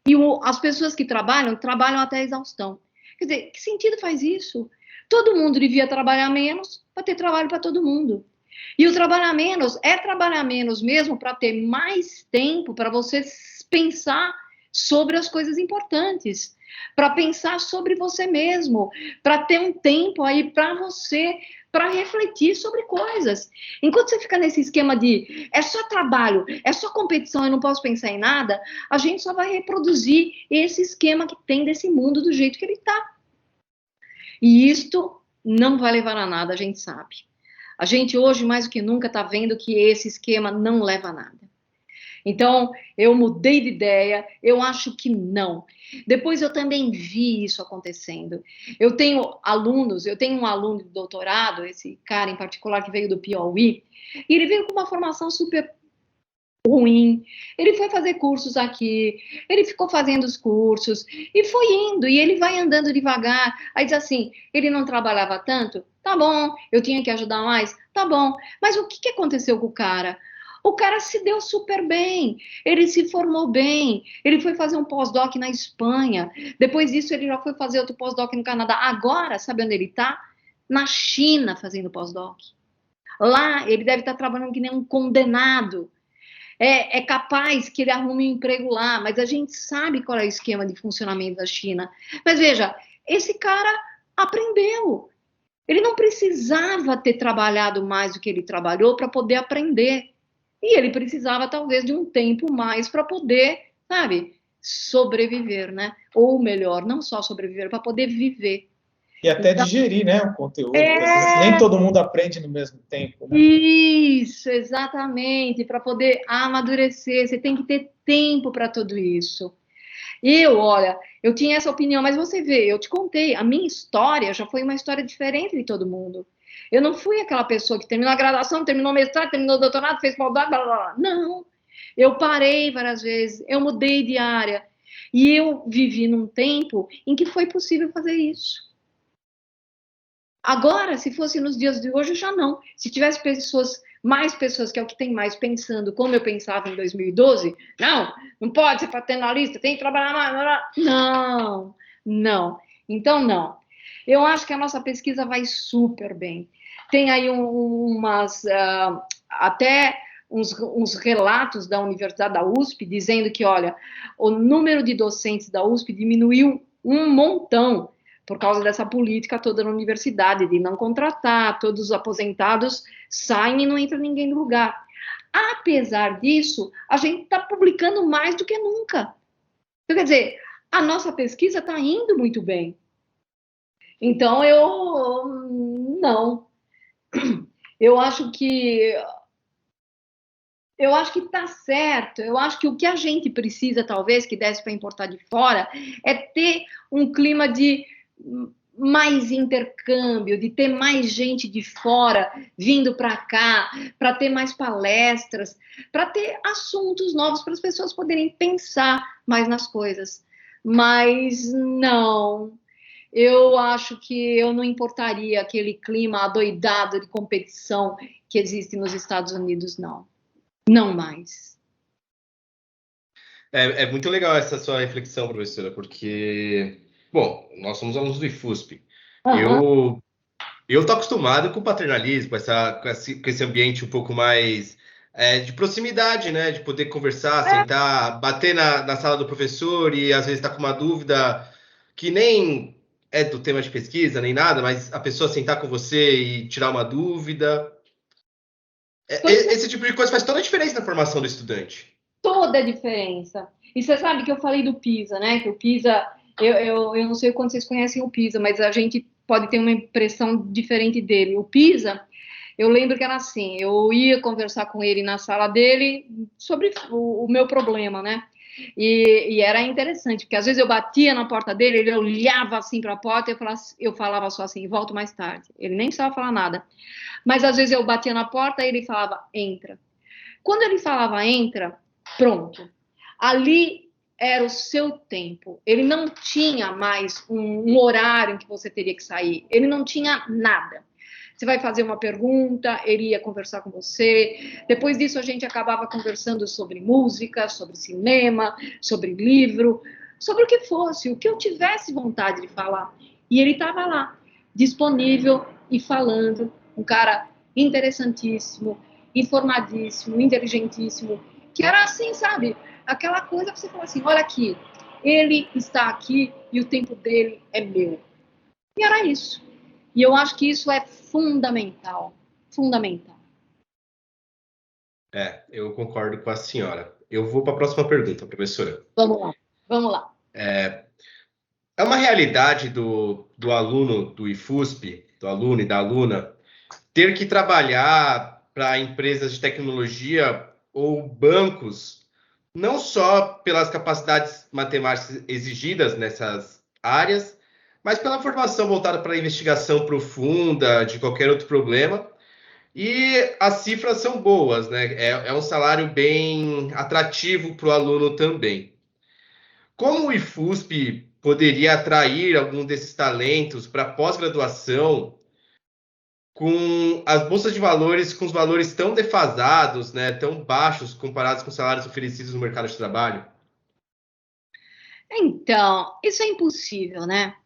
E as pessoas que trabalham até a exaustão. Quer dizer, que sentido faz isso? Todo mundo devia trabalhar menos para ter trabalho para todo mundo. E o trabalhar menos mesmo para ter mais tempo para você pensar sobre as coisas importantes, para pensar sobre você mesmo, para ter um tempo aí para você, para refletir sobre coisas. Enquanto você fica nesse esquema de é só trabalho, é só competição, eu não posso pensar em nada, a gente só vai reproduzir esse esquema que tem desse mundo do jeito que ele está. E isto não vai levar a nada, a gente sabe. A gente hoje, mais do que nunca, está vendo que esse esquema não leva a nada. Então, eu mudei de ideia, eu acho que não. Depois eu também vi isso acontecendo. Eu tenho um aluno de doutorado, esse cara em particular que veio do Piauí, e ele veio com uma formação super ruim. Ele foi fazer cursos aqui, ele ficou fazendo os cursos, e foi indo, e ele vai andando devagar. Aí diz assim, ele não trabalhava tanto? Tá bom. Eu tinha que ajudar mais? Tá bom. Mas o que aconteceu com o cara? O cara se deu super bem, ele se formou bem, ele foi fazer um pós-doc na Espanha, depois disso ele já foi fazer outro pós-doc no Canadá. Agora, sabe onde ele está? Na China fazendo pós-doc. Lá ele deve estar trabalhando que nem um condenado. É capaz que ele arrume um emprego lá, mas a gente sabe qual é o esquema de funcionamento da China. Mas veja, esse cara aprendeu. Ele não precisava ter trabalhado mais do que ele trabalhou para poder aprender. E ele precisava, talvez, de um tempo mais para poder, sabe, sobreviver, né? Ou melhor, não só sobreviver, para poder viver. E até então, digerir, né, o conteúdo. Nem todo mundo aprende no mesmo tempo, né? Isso, exatamente. Para poder amadurecer, você tem que ter tempo para tudo isso. Olha, eu tinha essa opinião, mas você vê, eu te contei, a minha história já foi uma história diferente de todo mundo. Eu não fui aquela pessoa que terminou a graduação, terminou o mestrado, terminou o doutorado, fez pós-doc, blá, blá, blá. Não. Eu parei várias vezes, eu mudei de área. E eu vivi num tempo em que foi possível fazer isso. Agora, se fosse nos dias de hoje, já não. Se tivesse mais pessoas, que é o que tem mais, pensando como eu pensava em 2012, não pode ser paternalista, tem que trabalhar mais. Não. Então, não. Eu acho que a nossa pesquisa vai super bem. Tem aí até uns relatos da Universidade da USP dizendo que, olha, o número de docentes da USP diminuiu um montão por causa dessa política toda na universidade, de não contratar, todos os aposentados saem e não entra ninguém no lugar. Apesar disso, a gente está publicando mais do que nunca. Então, quer dizer, a nossa pesquisa está indo muito bem. Então, não. Eu acho que está certo. Eu acho que o que a gente precisa, talvez, que desse para importar de fora, é ter um clima de mais intercâmbio, de ter mais gente de fora vindo para cá, para ter mais palestras, para ter assuntos novos para as pessoas poderem pensar mais nas coisas. Mas não. Eu acho que eu não importaria aquele clima adoidado de competição que existe nos Estados Unidos, não. Não mais. É muito legal essa sua reflexão, professora, porque, bom, nós somos alunos do IFUSP. Eu tô acostumado com o paternalismo, com esse ambiente um pouco mais de proximidade, né? De poder conversar, sentar, bater na sala do professor e às vezes tá com uma dúvida que nem é do tema de pesquisa, nem nada, mas a pessoa sentar com você e tirar uma dúvida. Esse tipo de coisa faz toda a diferença na formação do estudante. Toda a diferença. E você sabe que eu falei do PISA, né? Que o PISA, eu não sei quando vocês conhecem o PISA, mas a gente pode ter uma impressão diferente dele. O PISA, eu lembro que era assim, eu ia conversar com ele na sala dele sobre o meu problema, né? E era interessante, porque às vezes eu batia na porta dele, ele olhava assim para a porta e eu falava só assim, volto mais tarde. Ele nem precisava falar nada. Mas às vezes eu batia na porta e ele falava, entra. Quando ele falava, entra, pronto. Ali era o seu tempo. Ele não tinha mais um horário em que você teria que sair. Ele não tinha nada. Você vai fazer uma pergunta, ele ia conversar com você. Depois disso, a gente acabava conversando sobre música, sobre cinema, sobre livro, sobre o que fosse, o que eu tivesse vontade de falar. E ele estava lá, disponível e falando. Um cara interessantíssimo, informadíssimo, inteligentíssimo, que era assim, sabe? Aquela coisa que você fala assim, olha aqui, ele está aqui e o tempo dele é meu. E era isso. E eu acho que isso é fundamental, fundamental. Eu concordo com a senhora. Eu vou para a próxima pergunta, professora. Vamos lá. É uma realidade do aluno do IFUSP, do aluno e da aluna, ter que trabalhar para empresas de tecnologia ou bancos, não só pelas capacidades matemáticas exigidas nessas áreas, mas pela formação voltada para a investigação profunda de qualquer outro problema. E as cifras são boas, né? É um salário bem atrativo para o aluno também. Como o IFUSP poderia atrair algum desses talentos para pós-graduação com as bolsas de valores, com os valores tão defasados, né, tão baixos comparados com os salários oferecidos no mercado de trabalho? Então, isso é impossível, né?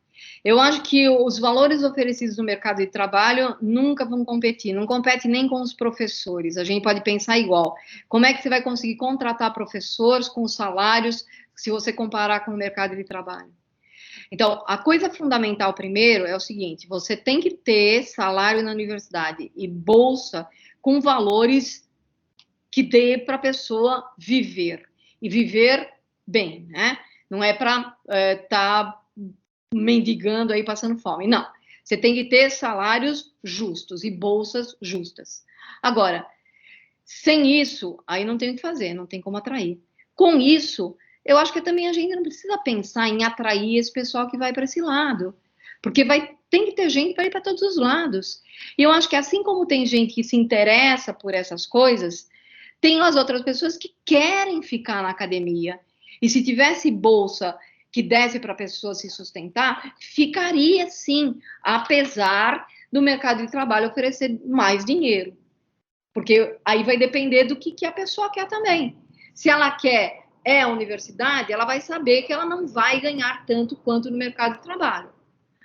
Eu acho que os valores oferecidos no mercado de trabalho nunca vão competir, não compete nem com os professores. A gente pode pensar igual. Como é que você vai conseguir contratar professores com salários se você comparar com o mercado de trabalho? Então, a coisa fundamental primeiro é o seguinte, você tem que ter salário na universidade e bolsa com valores que dê para a pessoa viver, e viver bem, né? Não é para estar mendigando aí, passando fome, não. Você tem que ter salários justos e bolsas justas. Agora, sem isso, aí não tem o que fazer, não tem como atrair. Com isso, eu acho que também a gente não precisa pensar em atrair esse pessoal que vai para esse lado, porque tem que ter gente para ir para todos os lados. E eu acho que assim como tem gente que se interessa por essas coisas, tem as outras pessoas que querem ficar na academia. E se tivesse bolsa que desse para a pessoa se sustentar, ficaria sim, apesar do mercado de trabalho oferecer mais dinheiro. Porque aí vai depender do que a pessoa quer também. Se ela quer a universidade, ela vai saber que ela não vai ganhar tanto quanto no mercado de trabalho.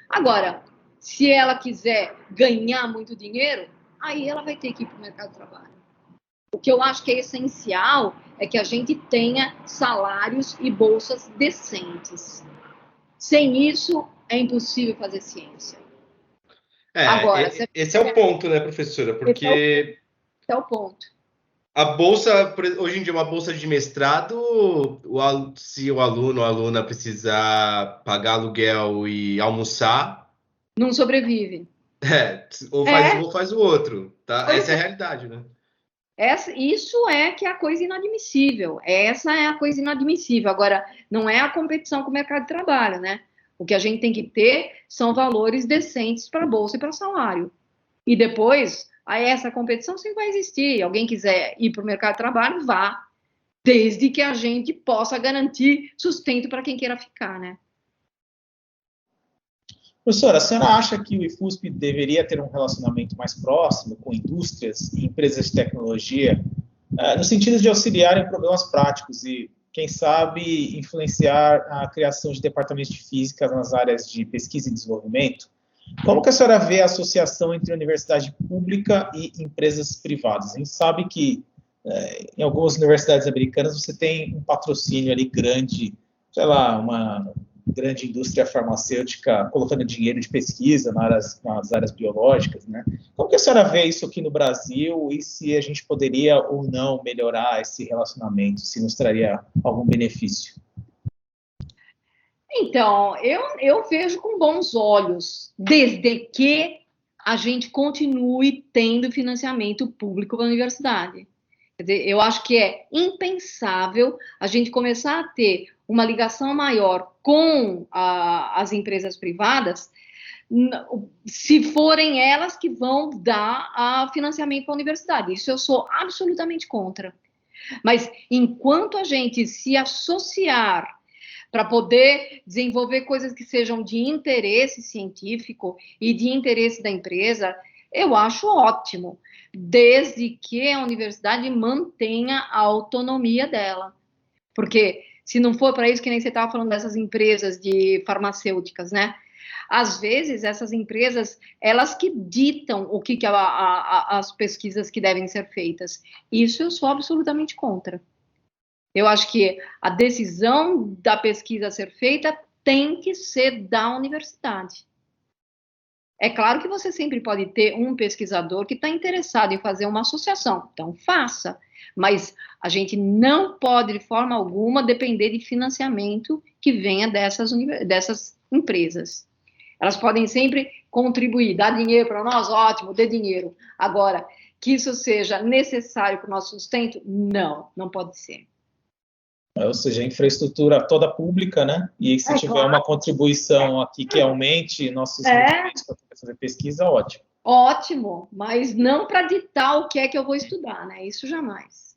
Agora, se ela quiser ganhar muito dinheiro, aí ela vai ter que ir para o mercado de trabalho. O que eu acho que é essencial é que a gente tenha salários e bolsas decentes. Sem isso, é impossível fazer ciência. Agora, esse é o ponto, né, professora? Porque esse é o ponto. A bolsa, hoje em dia, uma bolsa de mestrado, se o aluno ou a aluna precisar pagar aluguel e almoçar... Não sobrevive. Ou faz o outro, tá? Essa é a realidade, né? Isso é que é a coisa inadmissível. Essa é a coisa inadmissível. Agora, não é a competição com o mercado de trabalho, né? O que a gente tem que ter são valores decentes para a bolsa e para o salário. E depois, aí essa competição sempre vai existir. Alguém quiser ir para o mercado de trabalho, vá. Desde que a gente possa garantir sustento para quem queira ficar, né? Professora, a senhora acha que o IFUSP deveria ter um relacionamento mais próximo com indústrias e empresas de tecnologia, no sentido de auxiliar em problemas práticos e, quem sabe, influenciar a criação de departamentos de física nas áreas de pesquisa e desenvolvimento? Como que a senhora vê a associação entre a universidade pública e empresas privadas? A gente sabe que em algumas universidades americanas você tem um patrocínio ali grande, sei lá, uma grande indústria farmacêutica colocando dinheiro de pesquisa nas áreas biológicas, né? Como que a senhora vê isso aqui no Brasil e se a gente poderia ou não melhorar esse relacionamento, se nos traria algum benefício? Então, eu vejo com bons olhos, desde que a gente continue tendo financiamento público para a universidade. Quer dizer, eu acho que é impensável a gente começar a ter uma ligação maior com as empresas privadas, se forem elas que vão dar financiamento para a universidade. Isso eu sou absolutamente contra. Mas enquanto a gente se associar para poder desenvolver coisas que sejam de interesse científico e de interesse da empresa, eu acho ótimo, desde que a universidade mantenha a autonomia dela. Porque se não for para isso, que nem você estava falando dessas empresas de farmacêuticas, né? Às vezes, essas empresas, elas que ditam o que as pesquisas que devem ser feitas. Isso eu sou absolutamente contra. Eu acho que a decisão da pesquisa a ser feita tem que ser da universidade. É claro que você sempre pode ter um pesquisador que está interessado em fazer uma associação, então faça. Mas a gente não pode, de forma alguma, depender de financiamento que venha dessas empresas. Elas podem sempre contribuir, dar dinheiro para nós, ótimo, dê dinheiro. Agora, que isso seja necessário para o nosso sustento, não pode ser. Ou seja, a infraestrutura toda pública, né? E se tiver claro. uma contribuição aqui que aumente nossos rendimentos para fazer pesquisa, ótimo. Ótimo, mas não para ditar o que é que eu vou estudar, né? Isso jamais.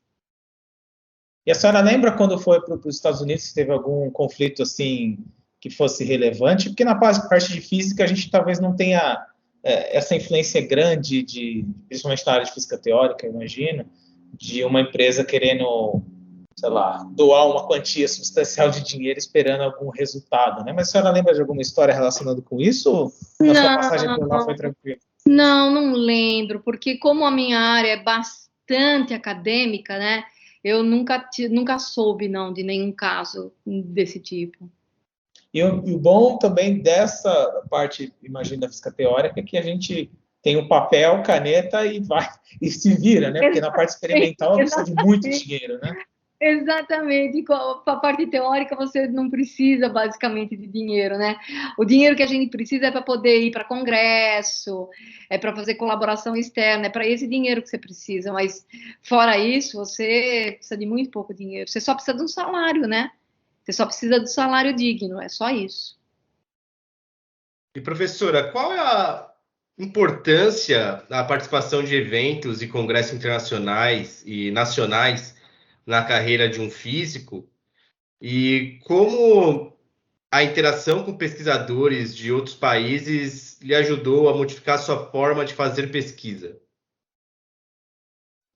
E a senhora lembra quando foi para os Estados Unidos, se teve algum conflito assim que fosse relevante? Porque na parte de física a gente talvez não tenha essa influência grande, principalmente na área de física teórica, imagino, de uma empresa querendo, sei lá, doar uma quantia substancial de dinheiro esperando algum resultado, né? Mas a senhora lembra de alguma história relacionada com isso? Ou na sua passagem por lá foi tranquilo? Não lembro, porque como a minha área é bastante acadêmica, né? Eu nunca soube, não, de nenhum caso desse tipo. E o bom também dessa parte, imagino, da física teórica, é que a gente tem o papel, caneta e se vira, né? Porque na parte experimental precisa de muito dinheiro, né? Exatamente, com a parte teórica você não precisa basicamente de dinheiro, né? O dinheiro que a gente precisa é para poder ir para congresso, é para fazer colaboração externa, é para esse dinheiro que você precisa, mas fora isso, você precisa de muito pouco dinheiro, você só precisa de um salário, né? Você só precisa do salário digno, é só isso. E professora, qual é a importância da participação de eventos e congressos internacionais e nacionais na carreira de um físico e como a interação com pesquisadores de outros países lhe ajudou a modificar sua forma de fazer pesquisa?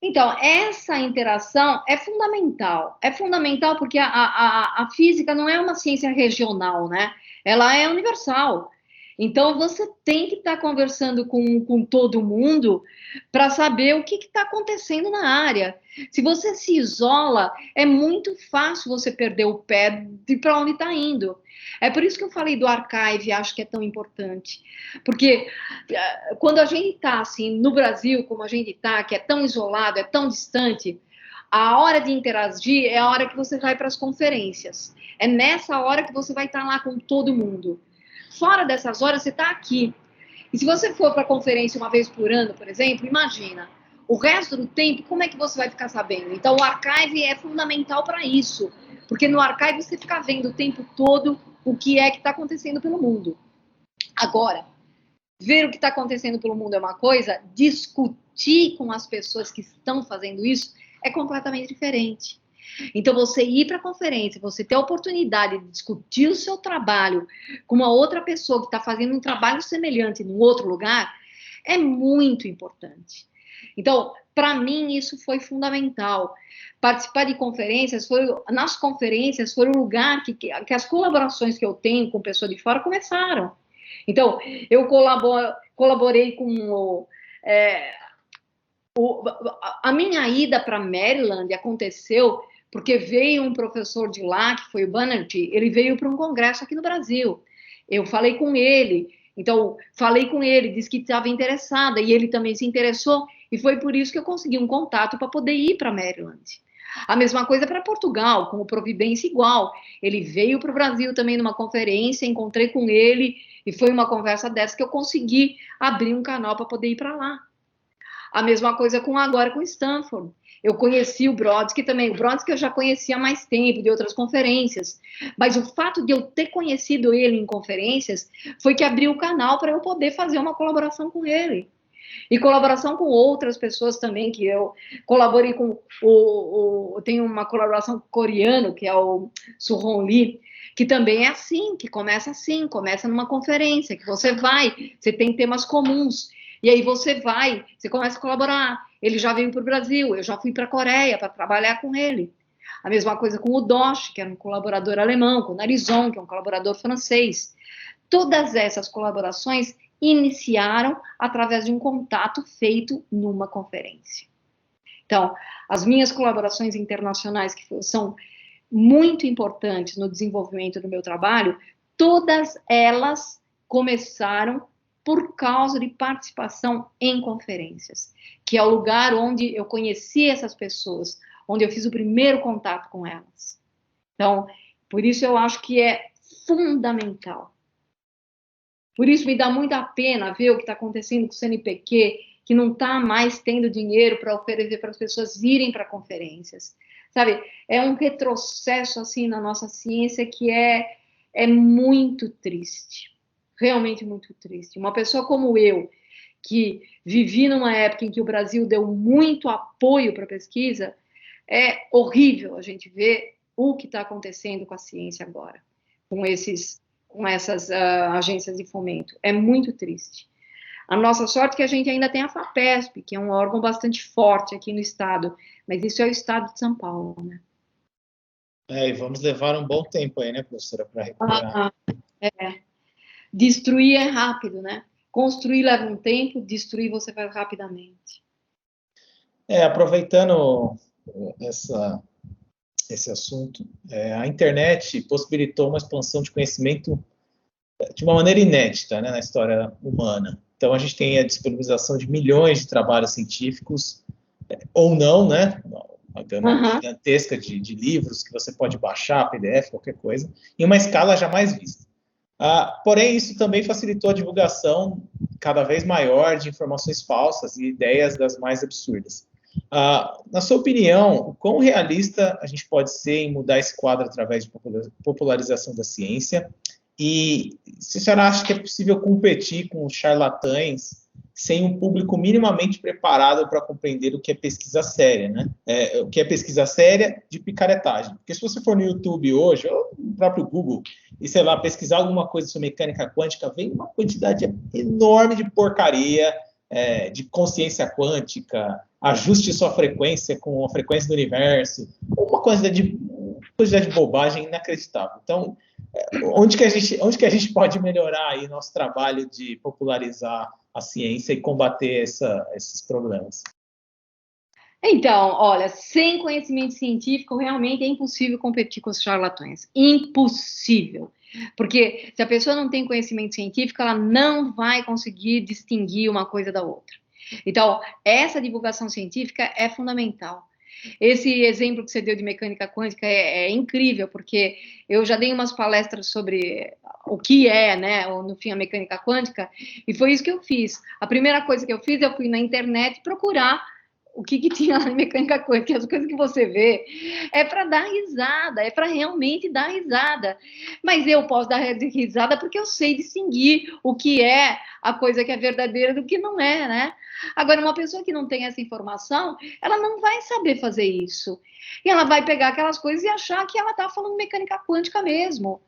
Então, essa interação é fundamental. É fundamental porque a física não é uma ciência regional, né? Ela é universal. Então, você tem que estar conversando com todo mundo para saber o que está acontecendo na área. Se você se isola, é muito fácil você perder o pé de para onde está indo. É por isso que eu falei do archive, acho que é tão importante. Porque quando a gente está assim, no Brasil, como a gente está, que é tão isolado, é tão distante, a hora de interagir é a hora que você vai para as conferências. É nessa hora que você vai estar lá com todo mundo. Fora dessas horas, você está aqui. E se você for para a conferência uma vez por ano, por exemplo, imagina, o resto do tempo, como é que você vai ficar sabendo? Então, o archive é fundamental para isso, porque no archive você fica vendo o tempo todo o que é que está acontecendo pelo mundo. Agora, ver o que está acontecendo pelo mundo é uma coisa, discutir com as pessoas que estão fazendo isso é completamente diferente. Então, você ir para a conferência, você ter a oportunidade de discutir o seu trabalho com uma outra pessoa que está fazendo um trabalho semelhante em outro lugar, é muito importante. Então, para mim, isso foi fundamental. Participar de conferências, nas conferências, foi o lugar que as colaborações que eu tenho com pessoas de fora começaram. Então, eu colaborei com a minha ida para Maryland aconteceu porque veio um professor de lá, que foi o Banerjee, ele veio para um congresso aqui no Brasil. Eu falei com ele, disse que estava interessada, e ele também se interessou, e foi por isso que eu consegui um contato para poder ir para Maryland. A mesma coisa para Portugal, com o Providência igual. Ele veio para o Brasil também numa conferência, encontrei com ele, e foi uma conversa dessa que eu consegui abrir um canal para poder ir para lá. A mesma coisa agora com Stanford. Eu conheci o Brodsky também. O Brodsky eu já conhecia há mais tempo, de outras conferências. Mas o fato de eu ter conhecido ele em conferências foi que abriu o canal para eu poder fazer uma colaboração com ele. E colaboração com outras pessoas também, que eu colaborei com tenho uma colaboração coreano, que é o Suhong Lee, que também é assim, que começa numa conferência, que você tem temas comuns. E aí você começa a colaborar. Ele já veio para o Brasil, eu já fui para a Coreia para trabalhar com ele. A mesma coisa com o Dosch, que era um colaborador alemão, com o Narizon, que é um colaborador francês. Todas essas colaborações iniciaram através de um contato feito numa conferência. Então, as minhas colaborações internacionais, que são muito importantes no desenvolvimento do meu trabalho, todas elas começaram por causa de participação em conferências, que é o lugar onde eu conheci essas pessoas, onde eu fiz o primeiro contato com elas. Então, por isso eu acho que é fundamental. Por isso me dá muita pena ver o que está acontecendo com o CNPq, que não está mais tendo dinheiro para oferecer para as pessoas irem para conferências. Sabe, é um retrocesso assim na nossa ciência que é muito triste. Realmente muito triste. Uma pessoa como eu, que vivi numa época em que o Brasil deu muito apoio para a pesquisa, é horrível a gente ver o que está acontecendo com a ciência agora, com essas agências de fomento. É muito triste. A nossa sorte é que a gente ainda tem a FAPESP, que é um órgão bastante forte aqui no estado, mas isso é o estado de São Paulo, né? E vamos levar um bom tempo aí, né, professora, para recuperar. Destruir é rápido, né? Construir leva um tempo, destruir você faz rapidamente. Aproveitando esse assunto, a internet possibilitou uma expansão de conhecimento de uma maneira inédita, né, na história humana. Então, a gente tem a disponibilização de milhões de trabalhos científicos, ou não, né? Uma gama gigantesca de livros que você pode baixar, PDF, qualquer coisa, em uma escala jamais vista. Porém, isso também facilitou a divulgação cada vez maior de informações falsas e ideias das mais absurdas. Na sua opinião, o quão realista a gente pode ser em mudar esse quadro através de popularização da ciência? E se a senhora acha que é possível competir com os charlatães sem um público minimamente preparado para compreender o que é pesquisa séria, né? O que é pesquisa séria de picaretagem. Porque se você for no YouTube hoje, ou no próprio Google, e, sei lá, pesquisar alguma coisa sobre mecânica quântica, vem uma quantidade enorme de porcaria, de consciência quântica, ajuste sua frequência com a frequência do universo, uma quantidade de bobagem inacreditável. Então, onde que a gente pode melhorar aí nosso trabalho de popularizar a ciência e combater esses problemas? Então, olha, sem conhecimento científico, realmente é impossível competir com os charlatães. Impossível. Porque se a pessoa não tem conhecimento científico, ela não vai conseguir distinguir uma coisa da outra. Então, essa divulgação científica é fundamental. Esse exemplo que você deu de mecânica quântica é incrível, porque eu já dei umas palestras sobre o que é, né, no fim, a mecânica quântica, e foi isso que eu fiz. A primeira coisa que eu fiz, eu fui na internet procurar o que tinha lá na mecânica quântica, as coisas que você vê, é para dar risada, é para realmente dar risada. Mas eu posso dar risada porque eu sei distinguir o que é a coisa que é verdadeira do que não é, né? Agora, uma pessoa que não tem essa informação, ela não vai saber fazer isso. E ela vai pegar aquelas coisas e achar que ela está falando mecânica quântica mesmo.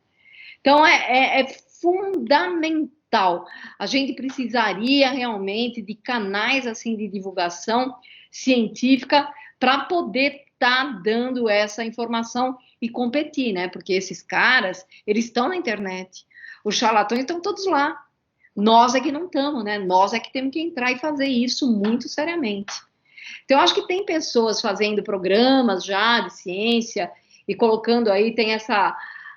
Então, é fundamental. A gente precisaria realmente de canais assim de divulgação científica para poder estar dando essa informação e competir, né? Porque esses caras, eles estão na internet. Os charlatões estão todos lá. Nós é que não estamos, né? Nós é que temos que entrar e fazer isso muito seriamente. Então, eu acho que tem pessoas fazendo programas já de ciência e colocando aí, tem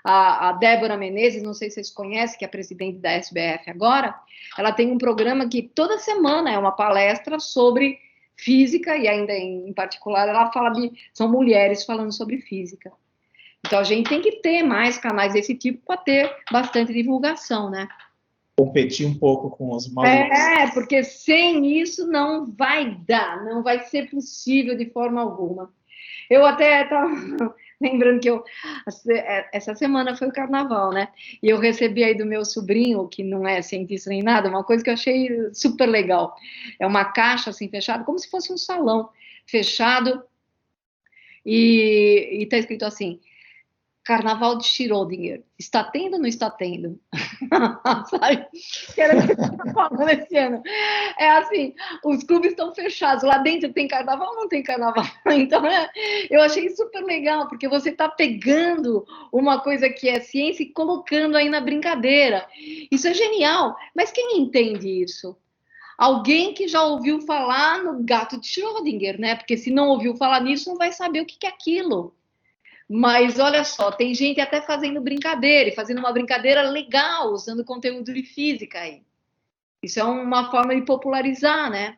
a Débora Menezes, não sei se vocês conhecem, que é presidente da SBF agora, ela tem um programa que toda semana é uma palestra sobre física, e ainda em particular ela fala são mulheres falando sobre física. Então a gente tem que ter mais canais desse tipo para ter bastante divulgação, né? Competir um pouco com os malucos. Porque sem isso não vai dar, não vai ser possível de forma alguma. Eu até estava lembrando que essa semana foi o carnaval, né? E eu recebi aí do meu sobrinho, que não é cientista nem nada, uma coisa que eu achei super legal. É uma caixa assim fechada, como se fosse um salão fechado, e está escrito assim: Carnaval de Schrödinger. Está tendo ou não está tendo? Sabe? Que era o que eu estava falando esse ano. É assim, os clubes estão fechados. Lá dentro tem carnaval ou não tem carnaval? Então, eu achei super legal, porque você está pegando uma coisa que é ciência e colocando aí na brincadeira. Isso é genial. Mas quem entende isso? Alguém que já ouviu falar no gato de Schrödinger, né? Porque se não ouviu falar nisso, não vai saber o que é aquilo. Mas olha só, tem gente até fazendo brincadeira, e fazendo uma brincadeira legal, usando conteúdo de física aí. Isso é uma forma de popularizar, né?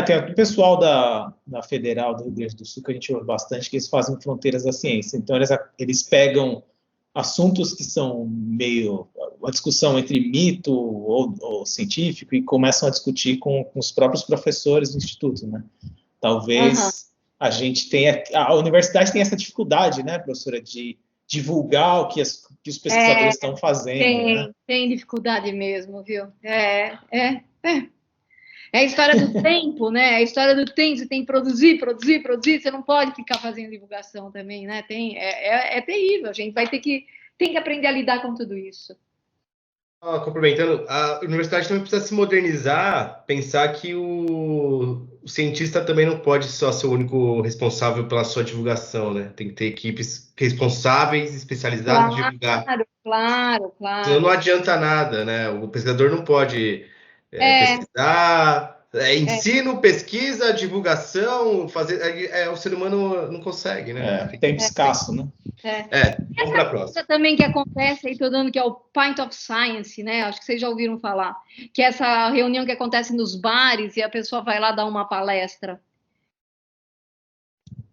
Tem o pessoal da Federal do Rio Grande do Sul, que a gente ouve bastante, que eles fazem fronteiras da ciência. Então, eles pegam assuntos que são meio uma discussão entre mito ou científico e começam a discutir com os próprios professores do instituto, né? Talvez a gente tenha... A universidade tem essa dificuldade, né, professora, de divulgar o que os pesquisadores estão fazendo. Tem dificuldade mesmo, viu? É a história do tempo, né? É a história do tempo, você tem que produzir, você não pode ficar fazendo divulgação também, né? É terrível, a gente tem que aprender a lidar com tudo isso. Complementando, a universidade também precisa se modernizar, pensar que o cientista também não pode só ser o único responsável pela sua divulgação, né? Tem que ter equipes responsáveis, especializadas em divulgar. Claro. Senão não adianta nada, né? O pesquisador não pode pesquisar, ensino, pesquisa, divulgação, fazer. O ser humano não consegue, né? Tempo escasso, né? Vamos para a próxima. Também que acontece, aí estou dando, que é o Pint of Science, né? Acho que vocês já ouviram falar. Que é essa reunião que acontece nos bares e a pessoa vai lá dar uma palestra.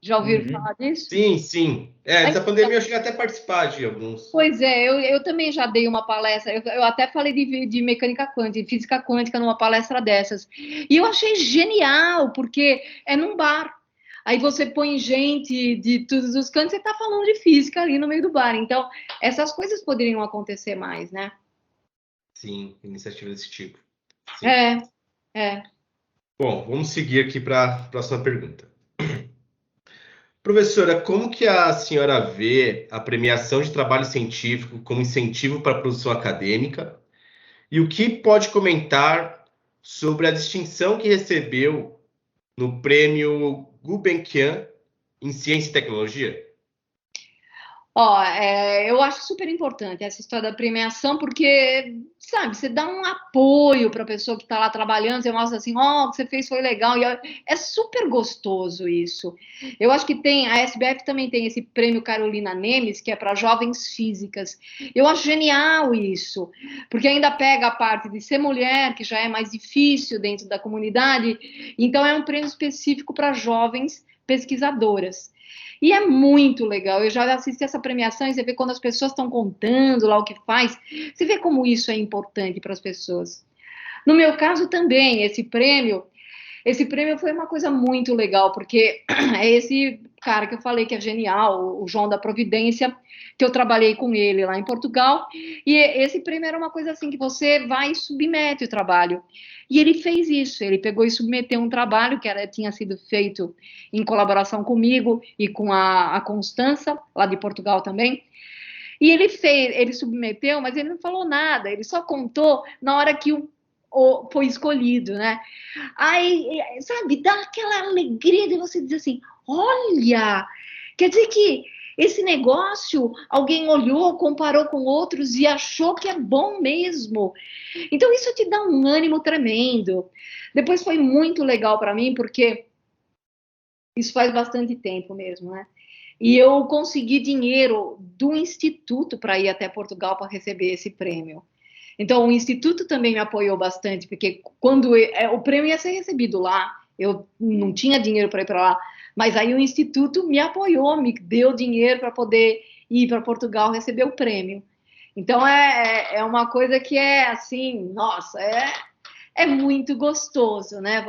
Já ouviram falar disso? Sim. Essa pandemia eu cheguei até a participar de alguns. Pois é, eu também já dei uma palestra. Eu até falei de mecânica quântica, de física quântica numa palestra dessas. E eu achei genial, porque é num bar. Aí você põe gente de todos os cantos e está falando de física ali no meio do bar. Então, essas coisas poderiam acontecer mais, né? Sim, iniciativa desse tipo. Sim. Bom, vamos seguir aqui para a próxima pergunta. Professora, como que a senhora vê a premiação de trabalho científico como incentivo para a produção acadêmica? E o que pode comentar sobre a distinção que recebeu no prêmio Gulbenkian em Ciência e Tecnologia? Eu acho super importante essa história da premiação, porque, sabe, você dá um apoio para a pessoa que está lá trabalhando, você mostra assim, o que você fez foi legal, e é super gostoso isso. Eu acho que a SBF também tem esse prêmio Carolina Nemes, que é para jovens físicas. Eu acho genial isso, porque ainda pega a parte de ser mulher, que já é mais difícil dentro da comunidade, então é um prêmio específico para jovens pesquisadoras. E é muito legal, eu já assisti essa premiação e você vê quando as pessoas estão contando lá o que faz, você vê como isso é importante para as pessoas. No meu caso também, esse prêmio foi uma coisa muito legal, porque é esse cara que eu falei que é genial, o João da Providência, que eu trabalhei com ele lá em Portugal, e esse prêmio era uma coisa assim, que você vai e submete o trabalho. E ele fez isso, ele pegou e submeteu um trabalho que tinha sido feito em colaboração comigo e com a Constança, lá de Portugal também. E ele submeteu, mas ele não falou nada, ele só contou na hora que foi escolhido, né? Aí, sabe, dá aquela alegria de você dizer assim, olha, quer dizer que esse negócio, alguém olhou, comparou com outros e achou que é bom mesmo. Então, isso te dá um ânimo tremendo. Depois foi muito legal para mim, porque isso faz bastante tempo mesmo, né? E eu consegui dinheiro do Instituto para ir até Portugal para receber esse prêmio. Então, o Instituto também me apoiou bastante, porque quando o prêmio ia ser recebido lá, eu não tinha dinheiro para ir para lá, mas aí o Instituto me apoiou, me deu dinheiro para poder ir para Portugal receber o prêmio. Então, é uma coisa que é assim, nossa, é muito gostoso, né?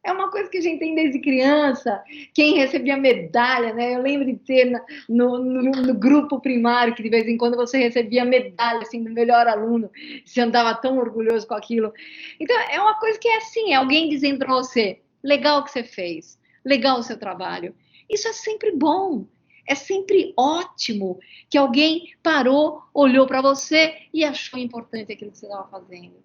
É uma coisa que a gente tem desde criança. Quem recebia medalha, né? Eu lembro de ter no grupo primário, que de vez em quando você recebia medalha, assim, do melhor aluno. Você andava tão orgulhoso com aquilo. Então, é uma coisa que é assim, é alguém dizendo para você, legal o que você fez, legal o seu trabalho. Isso é sempre bom. É sempre ótimo que alguém parou, olhou para você e achou importante aquilo que você estava fazendo.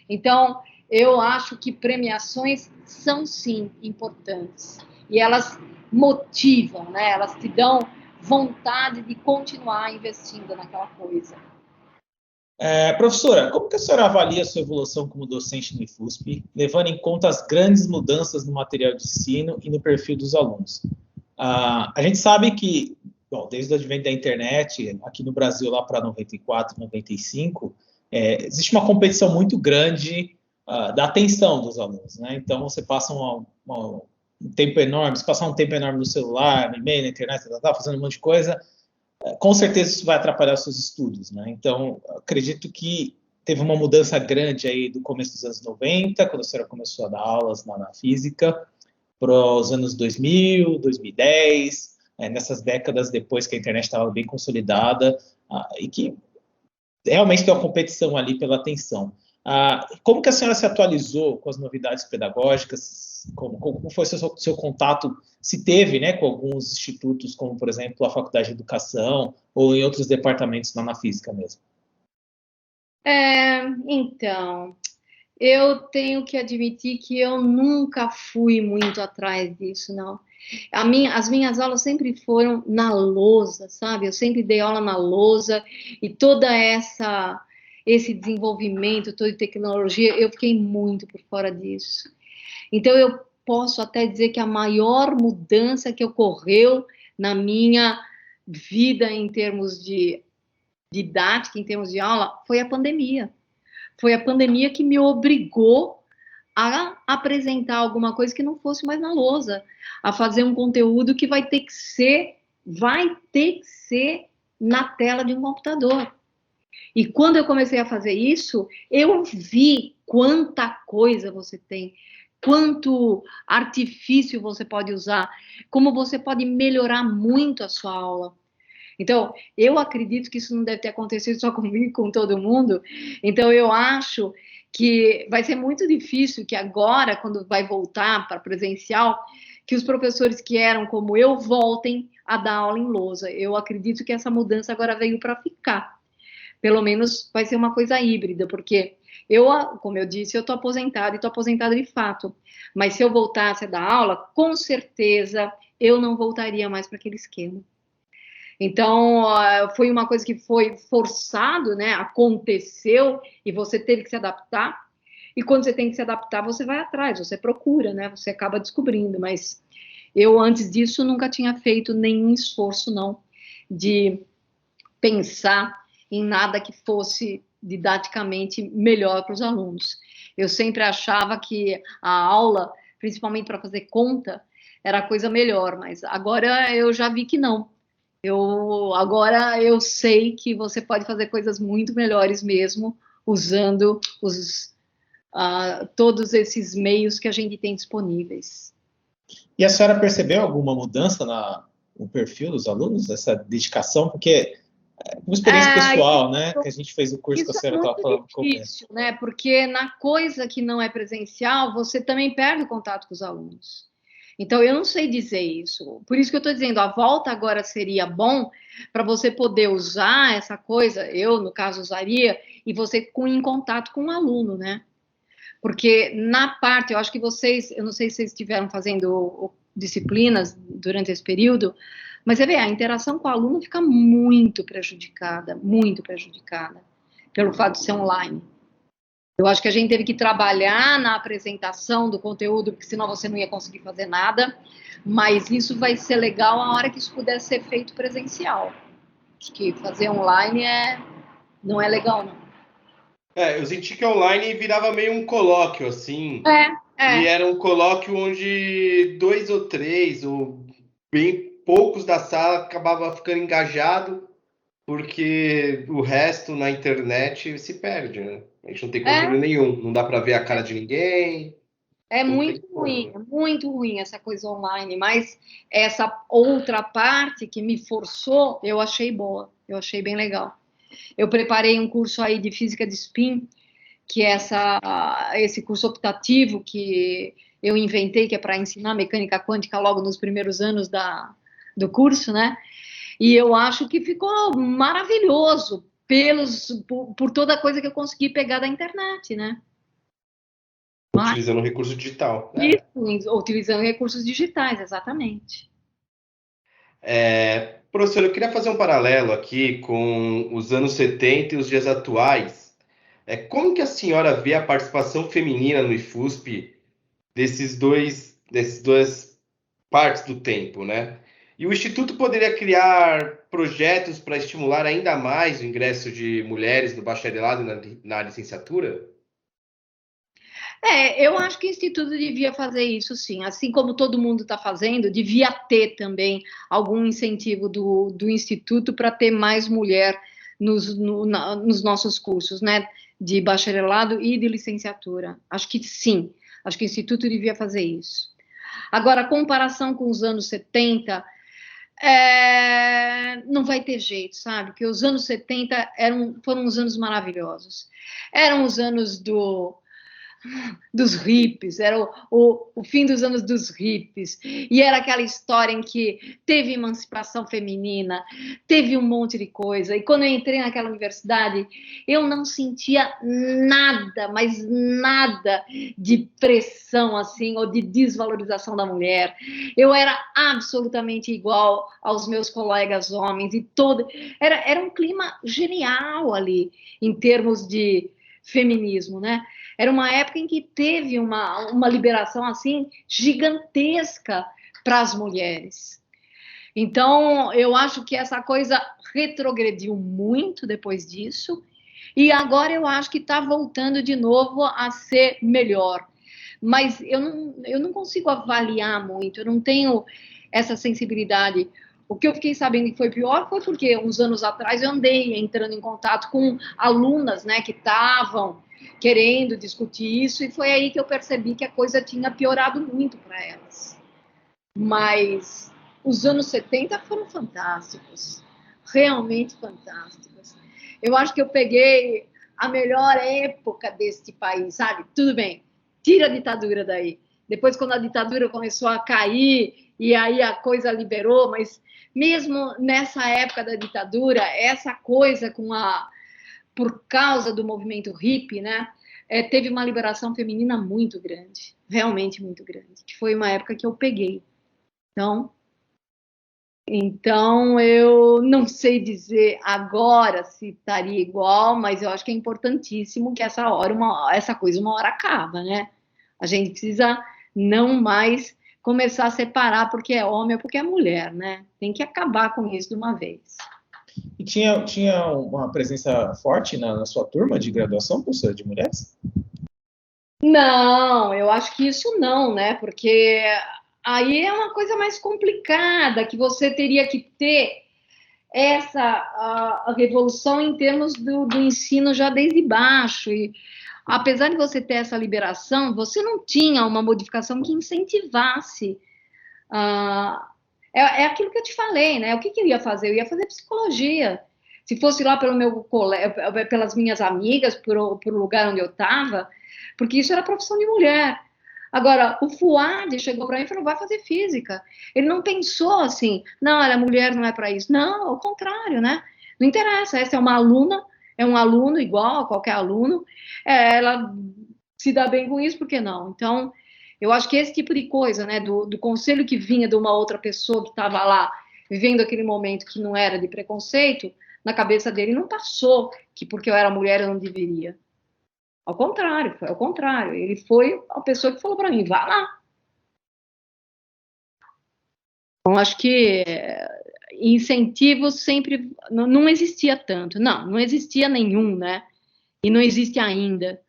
Então, eu acho que premiações são, sim, importantes. E elas motivam, né? Elas te dão vontade de continuar investindo naquela coisa. Professora, como que a senhora avalia a sua evolução como docente no IFUSP, levando em conta as grandes mudanças no material de ensino e no perfil dos alunos? A gente sabe que, bom, desde o advento da internet, aqui no Brasil, lá para 94, 95, existe uma competição muito grande da atenção dos alunos, né? Então, você passa um tempo enorme, se passar um tempo enorme no celular, no e-mail, na internet, fazendo um monte de coisa, com certeza isso vai atrapalhar os seus estudos, né? Então, acredito que teve uma mudança grande aí do começo dos anos 90, quando a senhora começou a dar aulas na física, para os anos 2000, 2010, nessas décadas depois que a internet estava bem consolidada, e que realmente tem uma competição ali pela atenção. Como que a senhora se atualizou com as novidades pedagógicas? Como foi seu contato, se teve, né, com alguns institutos, como, por exemplo, a Faculdade de Educação, ou em outros departamentos lá na física mesmo? Então, eu tenho que admitir que eu nunca fui muito atrás disso, não. As minhas aulas sempre foram na lousa, sabe? Eu sempre dei aula na lousa e toda esse desenvolvimento, toda tecnologia, eu fiquei muito por fora disso. Então, eu posso até dizer que a maior mudança que ocorreu na minha vida em termos de didática, em termos de aula, foi a pandemia. Foi a pandemia que me obrigou a apresentar alguma coisa que não fosse mais na lousa, a fazer um conteúdo que vai ter que ser na tela de um computador. E quando eu comecei a fazer isso, eu vi quanta coisa você tem, quanto artifício você pode usar, como você pode melhorar muito a sua aula. Então, eu acredito que isso não deve ter acontecido só comigo, com todo mundo. Então, eu acho que vai ser muito difícil que agora, quando vai voltar para presencial, que os professores que eram como eu voltem a dar aula em lousa. Eu acredito que essa mudança agora veio para ficar. Pelo menos vai ser uma coisa híbrida, porque eu, como eu disse, eu estou aposentada e estou aposentada de fato. Mas se eu voltasse a dar aula, com certeza eu não voltaria mais para aquele esquema. Então, foi uma coisa que foi forçado, né? Aconteceu e você teve que se adaptar. E quando você tem que se adaptar, você vai atrás, você procura, né? Você acaba descobrindo. Mas eu, antes disso, nunca tinha feito nenhum esforço, não, de pensar em nada que fosse didaticamente melhor para os alunos. Eu sempre achava que a aula, principalmente para fazer conta, era a coisa melhor, mas agora eu já vi que não. Agora eu sei que você pode fazer coisas muito melhores mesmo usando todos esses meios que a gente tem disponíveis. E a senhora percebeu alguma mudança no perfil dos alunos, essa dedicação? Porque uma experiência pessoal, né? Que a gente fez o curso que a senhora estava falando no começo. Né? Porque na coisa que não é presencial, você também perde o contato com os alunos. Então, eu não sei dizer isso. Por isso que eu estou dizendo, a volta agora seria bom para você poder usar essa coisa, eu, no caso, usaria, e você em contato com o aluno, né? Porque na parte, eu acho que vocês, eu não sei se vocês estiveram fazendo disciplinas durante esse período, Mas você vê, a interação com o aluno fica muito prejudicada, pelo fato de ser online. Eu acho que a gente teve que trabalhar na apresentação do conteúdo, porque senão você não ia conseguir fazer nada, mas isso vai ser legal a hora que isso puder ser feito presencial. Acho que fazer online não é legal, não. Eu senti que online virava meio um colóquio, assim. E era um colóquio onde 2 ou 3, ou bem poucos da sala acabava ficando engajado, porque o resto na internet se perde, né? A gente não tem controle nenhum, não dá para ver a cara de ninguém. É muito ruim essa coisa online, mas essa outra parte que me forçou, eu achei boa, eu achei bem legal. Eu preparei um curso aí de física de spin, que é esse curso optativo que eu inventei, que é para ensinar mecânica quântica logo nos primeiros anos do curso, né? E eu acho que ficou maravilhoso por toda a coisa que eu consegui pegar da internet, né? Utilizando recurso digital. Isso, utilizando recursos digitais, exatamente. Professor, eu queria fazer um paralelo aqui com os anos 70 e os dias atuais. Como que a senhora vê a participação feminina no IFUSP dessas duas partes do tempo, né? E o Instituto poderia criar projetos para estimular ainda mais o ingresso de mulheres no bacharelado e na licenciatura? Eu acho que o Instituto devia fazer isso, sim. Assim como todo mundo está fazendo, devia ter também algum incentivo do Instituto para ter mais mulher nos nossos cursos, né? De bacharelado e de licenciatura. Acho que sim. Acho que o Instituto devia fazer isso. Agora, a comparação com os anos 70, não vai ter jeito, sabe? Porque os anos 70 foram os anos maravilhosos. Eram os anos dos hippies, era o fim dos anos dos hippies, e era aquela história em que teve emancipação feminina, teve um monte de coisa, e quando eu entrei naquela universidade, eu não sentia nada, mas nada de pressão, assim, ou de desvalorização da mulher. Eu era absolutamente igual aos meus colegas homens, e era um clima genial ali, em termos de feminismo, né? Era uma época em que teve uma liberação assim gigantesca para as mulheres. Então, eu acho que essa coisa retrogrediu muito depois disso, e agora eu acho que está voltando de novo a ser melhor. Mas eu não consigo avaliar muito, eu não tenho essa sensibilidade. O que eu fiquei sabendo que foi pior foi porque uns anos atrás eu andei entrando em contato com alunas, né, que estavam querendo discutir isso, e foi aí que eu percebi que a coisa tinha piorado muito para elas. Mas os anos 70 foram fantásticos, realmente fantásticos. Eu acho que eu peguei a melhor época deste país, sabe? Tudo bem, tira a ditadura daí. Depois, quando a ditadura começou a cair, e aí a coisa liberou, mas mesmo nessa época da ditadura, essa coisa por causa do movimento hippie, né, teve uma liberação feminina muito grande, realmente muito grande, que foi uma época que eu peguei. Então eu não sei dizer agora se estaria igual, mas eu acho que é importantíssimo que essa coisa uma hora acaba, né? A gente precisa não mais começar a separar porque é homem ou porque é mulher, né? Tem que acabar com isso de uma vez. E tinha uma presença forte na sua turma de graduação, professora, de mulheres? Não, eu acho que isso não, né? Porque aí é uma coisa mais complicada, que você teria que ter a revolução em termos do ensino já desde baixo. E apesar de você ter essa liberação, você não tinha uma modificação que incentivasse. É aquilo que eu te falei, né? O que eu ia fazer? Eu ia fazer psicologia. Se fosse lá pelas minhas amigas, por lugar onde eu estava, porque isso era profissão de mulher. Agora, o Fuad chegou para mim e falou, vai fazer física. Ele não pensou assim, não, ela é mulher, não é para isso. Não, ao contrário, né? Não interessa, essa é uma aluna, é um aluno igual a qualquer aluno, ela se dá bem com isso, por que não? Então, eu acho que esse tipo de coisa, né, do conselho que vinha de uma outra pessoa que estava lá vivendo aquele momento que não era de preconceito, na cabeça dele não passou que porque eu era mulher eu não deveria. Ao contrário, foi ao contrário. Ele foi a pessoa que falou para mim, vá lá. Então, acho que incentivo sempre não existia tanto. Não existia nenhum, né? E não existe ainda.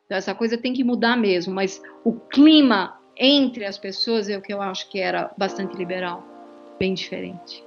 Então, essa coisa tem que mudar mesmo, mas o clima entre as pessoas é o que eu acho que era bastante liberal, bem diferente.